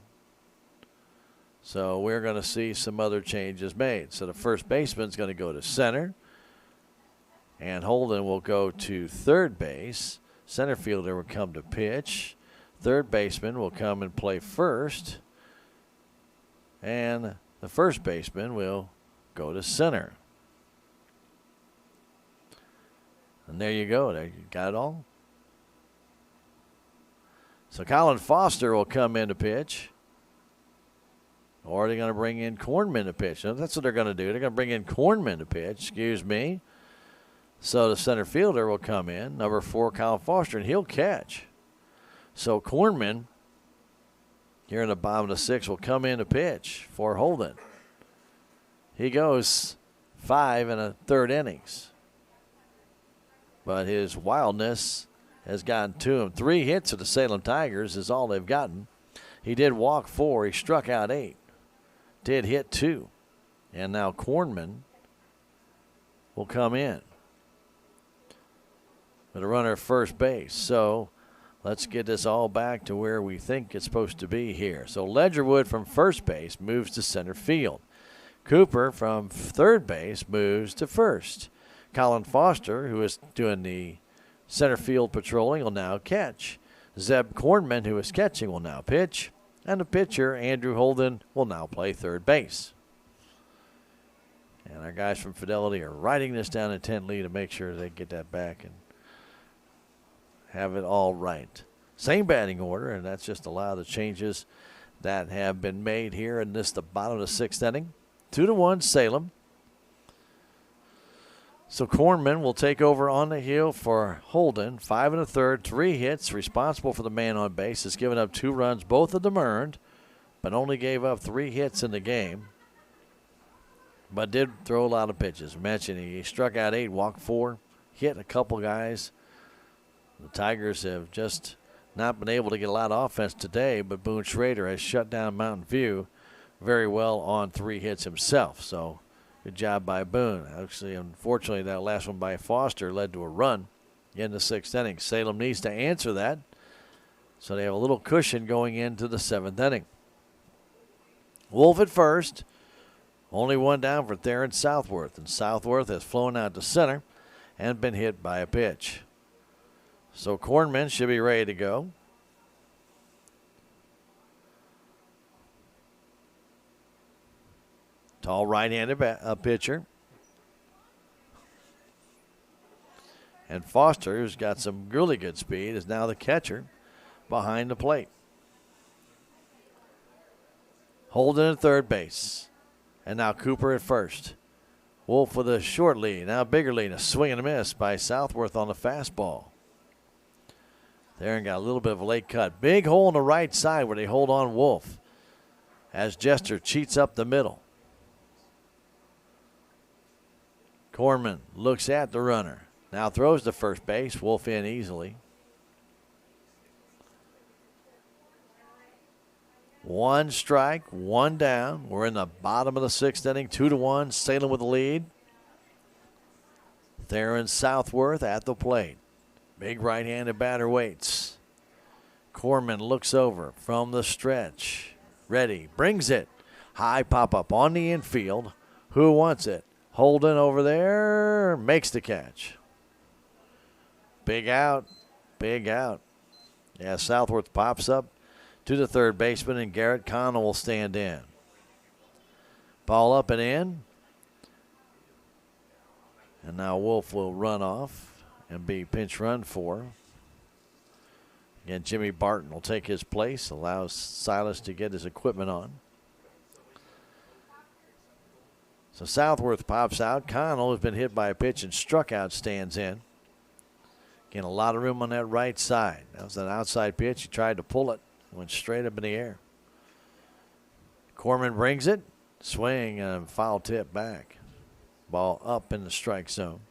So we're going to see some other changes made. So the first baseman's going to go to center, and Holden will go to third base. Center fielder will come to pitch. Third baseman will come and play first, and the first baseman will go to center. And there you go. There, you got it all. So Colin Foster will come in to pitch. Or they're going to bring in Kornman to pitch. Now, that's what they're going to do. They're going to bring in Kornman to pitch. Excuse me. So the center fielder will come in, number 4, Colin Foster, and he'll catch. So Kornman, here in the bottom of the 6th, will come in to pitch for Holden. He goes 5 1/3 innings. But his wildness has gotten to him. 3 hits for the Salem Tigers is all they've gotten. He did walk 4. He struck out 8. Did hit 2. And now Kornman will come in with a runner at first base. So let's get this all back to where we think it's supposed to be here. So Ledgerwood from first base moves to center field. Cooper from third base moves to first. Colin Foster, who is doing the center field patrolling, will now catch. Zeb Kornman, who is catching, will now pitch. And the pitcher, Andrew Holden, will now play third base. And our guys from Fidelity are writing this down intently to make sure they get that back and have it all right. Same batting order, and that's just a lot of the changes that have been made here in this, the bottom of the sixth inning. 2-1 Salem. So Kornman will take over on the hill for Holden. 5 1/3, 3 hits, responsible for the man on base. Has given up 2 runs, both of them earned, but only gave up 3 hits in the game. But did throw a lot of pitches. Mentioned he struck out 8, walked 4, hit a couple guys. The Tigers have just not been able to get a lot of offense today, but Boone Schrader has shut down Mountain View very well on 3 hits himself. So good job by Boone. Actually, unfortunately, that last one by Foster led to a run in the 6th inning. Salem needs to answer that, so they have a little cushion going into the 7th inning. Wolf at first. Only one down for Theron Southworth, and Southworth has flown out to center and been hit by a pitch. So Kornman should be ready to go. Tall right-handed pitcher. And Foster, who's got some really good speed, is now the catcher behind the plate. Holden at third base. And now Cooper at first. Wolf with a short lead. Now a bigger lead. A swing and a miss by Southworth on the fastball. Theron got a little bit of a late cut. Big hole on the right side where they hold on Wolf as Jester cheats up the middle. Kornman looks at the runner. Now throws to first base. Wolf in easily. 1 strike, 1 down. We're in the bottom of the 6th inning. 2-1. Salem with the lead. Theron Southworth at the plate. Big right-handed batter waits. Kornman looks over from the stretch. Ready. Brings it. High pop-up on the infield. Who wants it? Holden over there. Makes the catch. Big out. Big out. Yeah, Southworth pops up to the third baseman, and Garrett Connell will stand in. Ball up and in. And now Wolf will run off and be pinch run for. Again, Jimmy Barton will take his place, allows Silas to get his equipment on. So Southworth pops out. Connell, who's been hit by a pitch and struck out, stands in. Again, a lot of room on that right side. That was an outside pitch. He tried to pull it. Went straight up in the air. Kornman brings it. Swing and foul tip back. Ball up in the strike zone.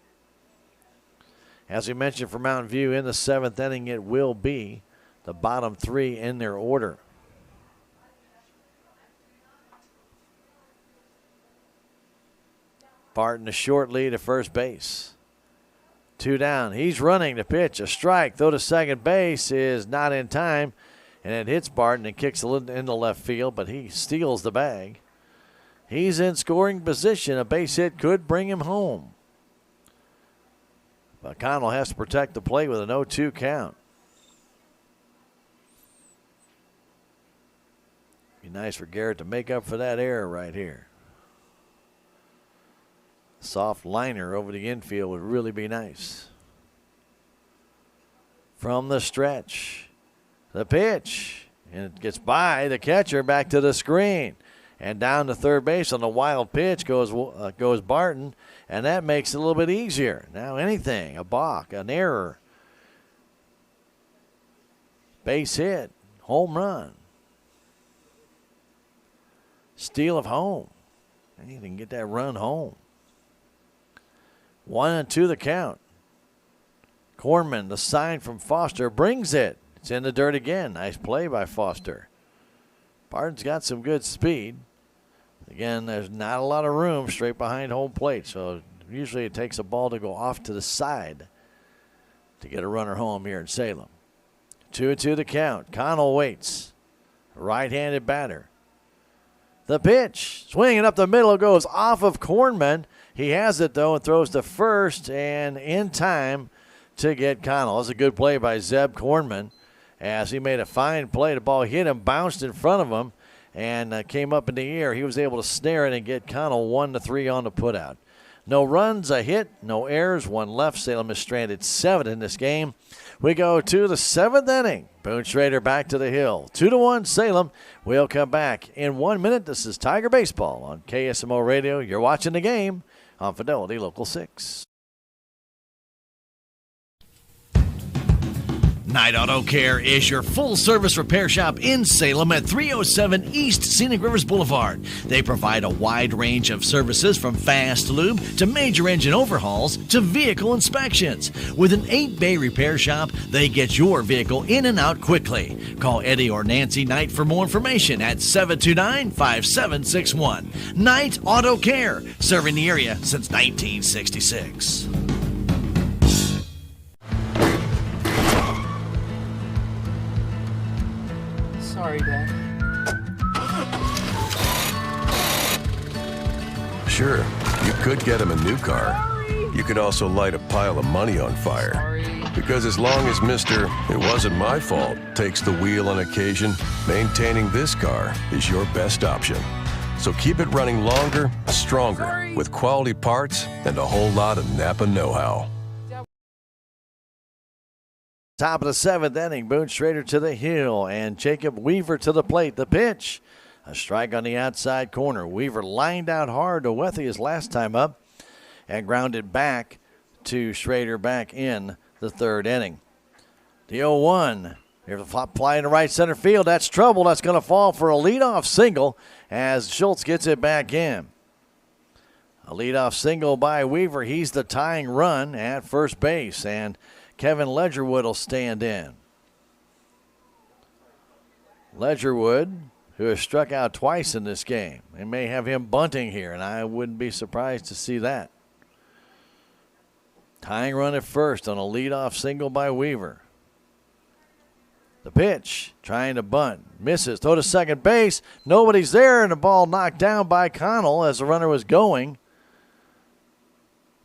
As we mentioned for Mountain View, in the 7th inning, it will be the bottom 3 in their order. Barton a short lead at first base. 2 down. He's running the pitch. A strike. Throw to second base is not in time. And it hits Barton and kicks into left field, but he steals the bag. He's in scoring position. A base hit could bring him home. But Connell has to protect the plate with an 0-2 count. Be nice for Garrett to make up for that error right here. Soft liner over the infield would really be nice. From the stretch. The pitch, and it gets by the catcher back to the screen. And down to third base on the wild pitch goes Barton, and that makes it a little bit easier. Now anything, a balk, an error, base hit, home run, steal of home. Anything, get that run home. 1-2 the count. Kornman, the sign from Foster, brings it. It's in the dirt again. Nice play by Foster. Barton's got some good speed. Again, there's not a lot of room straight behind home plate, so usually it takes a ball to go off to the side to get a runner home here in Salem. 2-2 the count. Connell waits. Right-handed batter. The pitch. Swinging up the middle goes off of Kornman. He has it, though, and throws to first and in time to get Connell. That's a good play by Zeb Kornman as he made a fine play. The ball hit him, bounced in front of him, and came up in the air. He was able to snare it and get Connell 1-3 on the putout. No runs, a hit, no errors, one left. Salem is stranded 7 in this game. We go to the 7th inning. Boone Schrader back to the hill. 2-1 Salem. We'll come back in 1 minute. This is Tiger Baseball on KSMO Radio. You're watching the game on Fidelity Local 6. Knight Auto Care is your full-service repair shop in Salem at 307 East Scenic Rivers Boulevard. They provide a wide range of services from fast lube to major engine overhauls to vehicle inspections. With an 8-bay repair shop, they get your vehicle in and out quickly. Call Eddie or Nancy Knight for more information at 729-5761. Knight Auto Care, serving the area since 1966. Sorry, Dad. Sure, you could get him a new car. You could also light a pile of money on fire. Because as long as Mr. It wasn't my fault takes the wheel on occasion, maintaining this car is your best option. So keep it running longer, stronger, with quality parts and a whole lot of Napa know-how. Top of the 7th inning, Boone Schrader to the hill and Jacob Weaver to the plate. The pitch, a strike on the outside corner. Weaver lined out hard to Wethy his last time up and grounded back to Schrader back in the 3rd inning. The 0-1, here's a fly in the right center field. That's trouble. That's going to fall for a leadoff single as Schultz gets it back in. A leadoff single by Weaver. He's the tying run at first base, and Kevin Ledgerwood will stand in. Ledgerwood, who has struck out twice in this game. They may have him bunting here, and I wouldn't be surprised to see that. Tying run at first on a leadoff single by Weaver. The pitch, trying to bunt, misses. Throw to second base. Nobody's there, and the ball knocked down by Connell as the runner was going.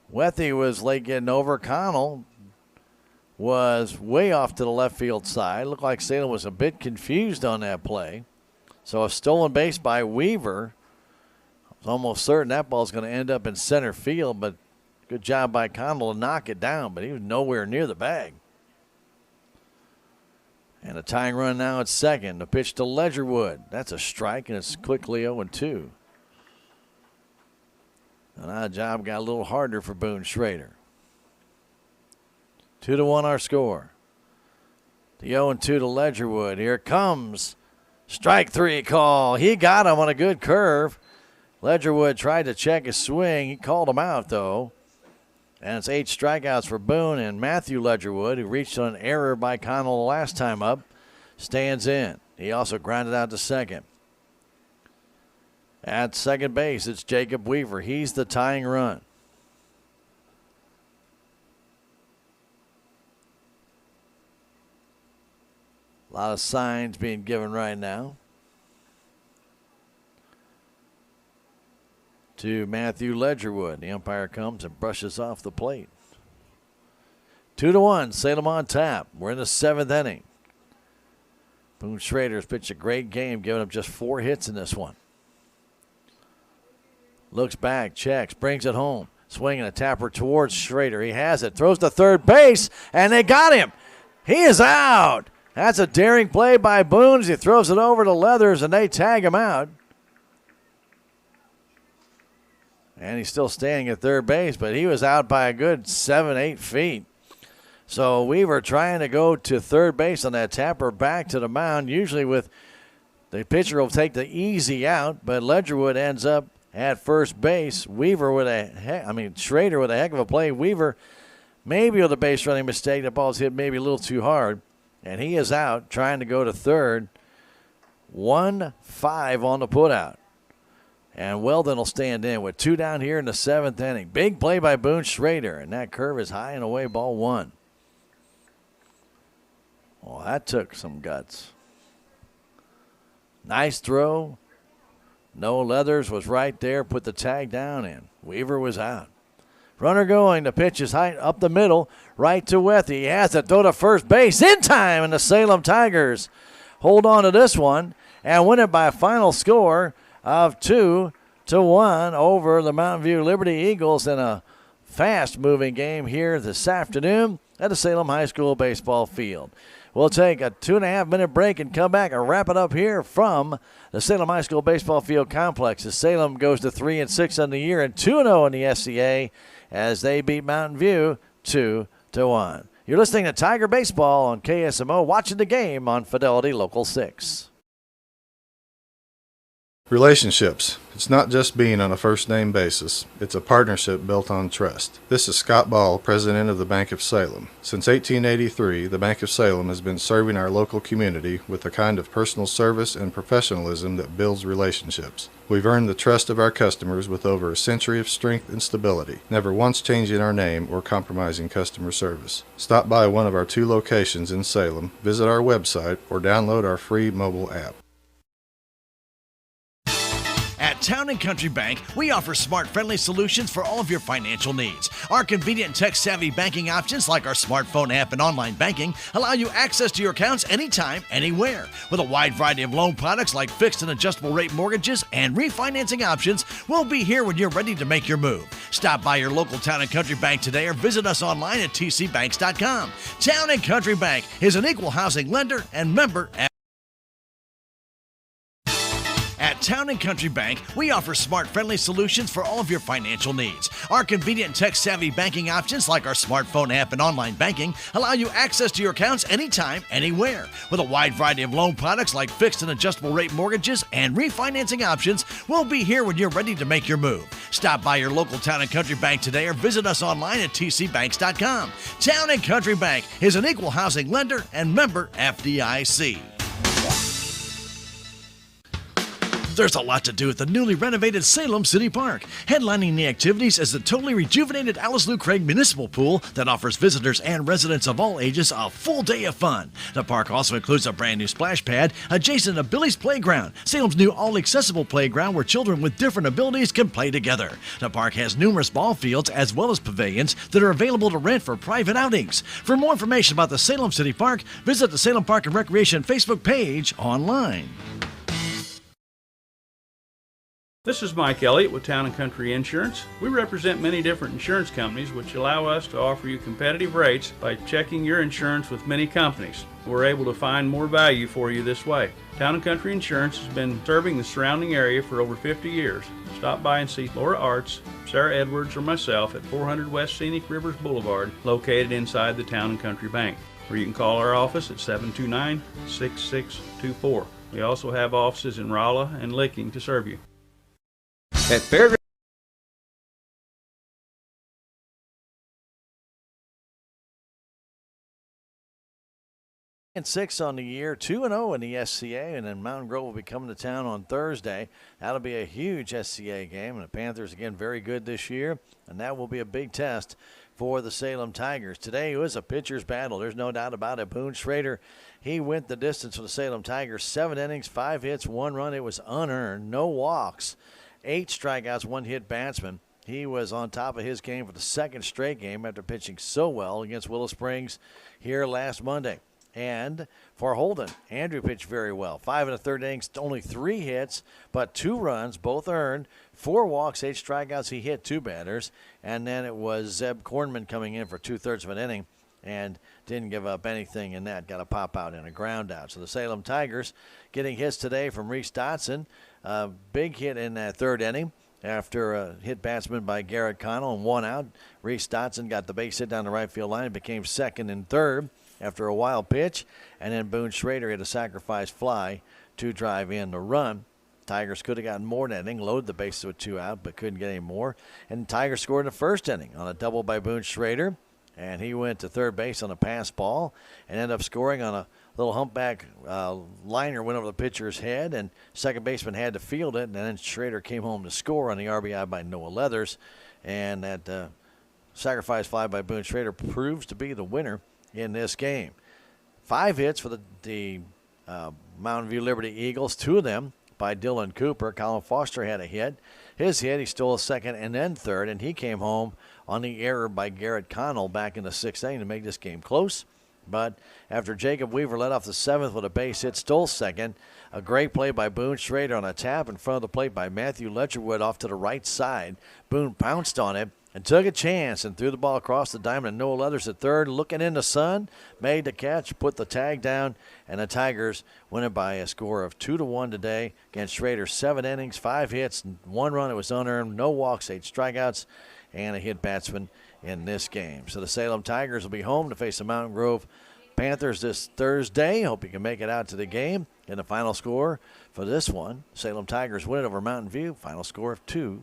Wethy was late getting over. Connell was way off to the left field side. Looked like Salem was a bit confused on that play. So a stolen base by Weaver. I was almost certain that ball's going to end up in center field, but good job by Connell to knock it down, but he was nowhere near the bag. And a tying run now at second. The pitch to Ledgerwood. That's a strike, and it's quickly 0-2. And our job got a little harder for Boone Schrader. 2-1 our score. The 0-2 to Ledgerwood. Here it comes. Strike 3 call. He got him on a good curve. Ledgerwood tried to check his swing. He called him out, though. And it's 8 strikeouts for Boone, and Matthew Ledgerwood, who reached on an error by Connell the last time up, stands in. He also grounded out to second. At second base, it's Jacob Weaver. He's the tying run. A lot of signs being given right now to Matthew Ledgerwood. The umpire comes and brushes off the plate. 2-1, Salem on tap. We're in the 7th inning. Boone Schrader's pitched a great game, giving up just 4 hits in this one. Looks back, checks, brings it home. Swinging a tapper towards Schrader. He has it, throws to third base, and they got him. He is out. That's a daring play by Boone. He throws it over to Leathers, and they tag him out. And he's still standing at third base, but he was out by a good 7-8 feet. So Weaver trying to go to third base on that tapper back to the mound. Usually with the pitcher will take the easy out, but Ledgerwood ends up at first base. Schrader with a heck of a play. Weaver maybe with a base running mistake. The ball's hit maybe a little too hard. And he is out trying to go to third. 1-5 on the putout. And Weldon will stand in with 2 down here in the 7th inning. Big play by Boone Schrader, and that curve is high and away, ball 1. Well, that took some guts. Nice throw. Noah Leathers was right there, put the tag down, and Weaver was out. Runner going. The pitch is high up the middle, right to Wethy. He has to throw to first base in time, and the Salem Tigers hold on to this one and win it by a final score of 2-1 over the Mountain View Liberty Eagles in a fast-moving game here this afternoon at the Salem High School baseball field. We'll take a 2.5-minute break and come back and wrap it up here from the Salem High School baseball field complex as Salem goes to 3-6 on the year and 2-0 in the SCA as they beat Mountain View 2-1. You're listening to Tiger Baseball on KSMO, watching the game on Fidelity Local 6. Relationships. It's not just being on a first-name basis. It's a partnership built on trust. This is Scott Ball, president of the Bank of Salem. Since 1883, the Bank of Salem has been serving our local community with the kind of personal service and professionalism that builds relationships. We've earned the trust of our customers with over a century of strength and stability, never once changing our name or compromising customer service. Stop by one of our 2 locations in Salem, visit our website, or download our free mobile app. At Town & Country Bank, we offer smart, friendly solutions for all of your financial needs. Our convenient, tech-savvy banking options like our smartphone app and online banking allow you access to your accounts anytime, anywhere. With a wide variety of loan products like fixed and adjustable rate mortgages and refinancing options, we'll be here when you're ready to make your move. Stop by your local Town & Country Bank today or visit us online at tcbanks.com. Town & Country Bank is an equal housing lender and member At Town & Country Bank, we offer smart, friendly solutions for all of your financial needs. Our convenient, tech-savvy banking options like our smartphone app and online banking allow you access to your accounts anytime, anywhere. With a wide variety of loan products like fixed and adjustable rate mortgages and refinancing options, we'll be here when you're ready to make your move. Stop by your local Town & Country Bank today or visit us online at tcbanks.com. Town & Country Bank is an equal housing lender and member FDIC. There's a lot to do at the newly renovated Salem City Park. Headlining the activities is the totally rejuvenated Alice Lou Craig Municipal Pool that offers visitors and residents of all ages a full day of fun. The park also includes a brand new splash pad adjacent to Billy's Playground, Salem's new all-accessible playground where children with different abilities can play together. The park has numerous ball fields as well as pavilions that are available to rent for private outings. For more information about the Salem City Park, visit the Salem Park and Recreation Facebook page online. This is Mike Elliott with Town & Country Insurance. We represent many different insurance companies which allow us to offer you competitive rates by checking your insurance with many companies. We're able to find more value for you this way. Town & Country Insurance has been serving the surrounding area for over 50 years. Stop by and see Laura Arts, Sarah Edwards, or myself at 400 West Scenic Rivers Boulevard, located inside the Town & Country Bank. Or you can call our office at 729-6624. We also have offices in Rolla and Licking to serve you. At Fairground. And 6 on the year, 2-0 in the SCA, and then Mountain Grove will be coming to town on Thursday. That'll be a huge SCA game, and the Panthers, again, very good this year, and that will be a big test for the Salem Tigers. Today was a pitcher's battle. There's no doubt about it. Boone Schrader, he went the distance for the Salem Tigers. 7 innings, 5 hits, 1 run. It was unearned, no walks. 8 strikeouts, 1 hit batsman. He was on top of his game for the second straight game after pitching so well against Willow Springs here last Monday. And for Holden, Andrew pitched very well. 5 1/3 innings, only 3 hits, but 2 runs, both earned. 4 walks, 8 strikeouts. He hit 2 batters. And then it was Zeb Kornman coming in for 2/3 of an inning and didn't give up anything in that. Got a pop out and a ground out. So the Salem Tigers getting hits today from Reese Dotson. A big hit in that 3rd inning after a hit batsman by Garrett Connell and 1 out. Reese Dotson got the base hit down the right field line and became 2nd and 3rd after a wild pitch. And then Boone Schrader hit a sacrifice fly to drive in the run. Tigers could have gotten more in that inning, loaded the bases with 2 out, but couldn't get any more. And the Tigers scored in the 1st inning on a double by Boone Schrader. And he went to 3rd base on a pass ball and ended up scoring on a little humpback liner, went over the pitcher's head, and second baseman had to field it. And then Schrader came home to score on the RBI by Noah Leathers. And that sacrifice fly by Boone Schrader proves to be the winner in this game. 5 hits for the Mountain View Liberty Eagles, 2 of them by Dylan Cooper. Colin Foster had a hit. His hit, he stole a second and then third, and he came home on the error by Garrett Connell back in the 6th inning to make this game close. But after Jacob Weaver led off the 7th with a base hit, stole second. A great play by Boone Schrader on a tap in front of the plate by Matthew Letcherwood off to the right side. Boone pounced on it and took a chance and threw the ball across the diamond. And Noah Leathers at third, looking in the sun, made the catch, put the tag down, and the Tigers win it by a score of 2-1 today against Schrader. 7 innings, 5 hits, 1 run. It was unearned, no walks, 8 strikeouts, and a hit batsman in this game. So the Salem Tigers will be home to face the Mountain Grove Panthers this Thursday. Hope you can make it out to the game. And the final score for this one, Salem Tigers win it over Mountain View. Final score of 2-1.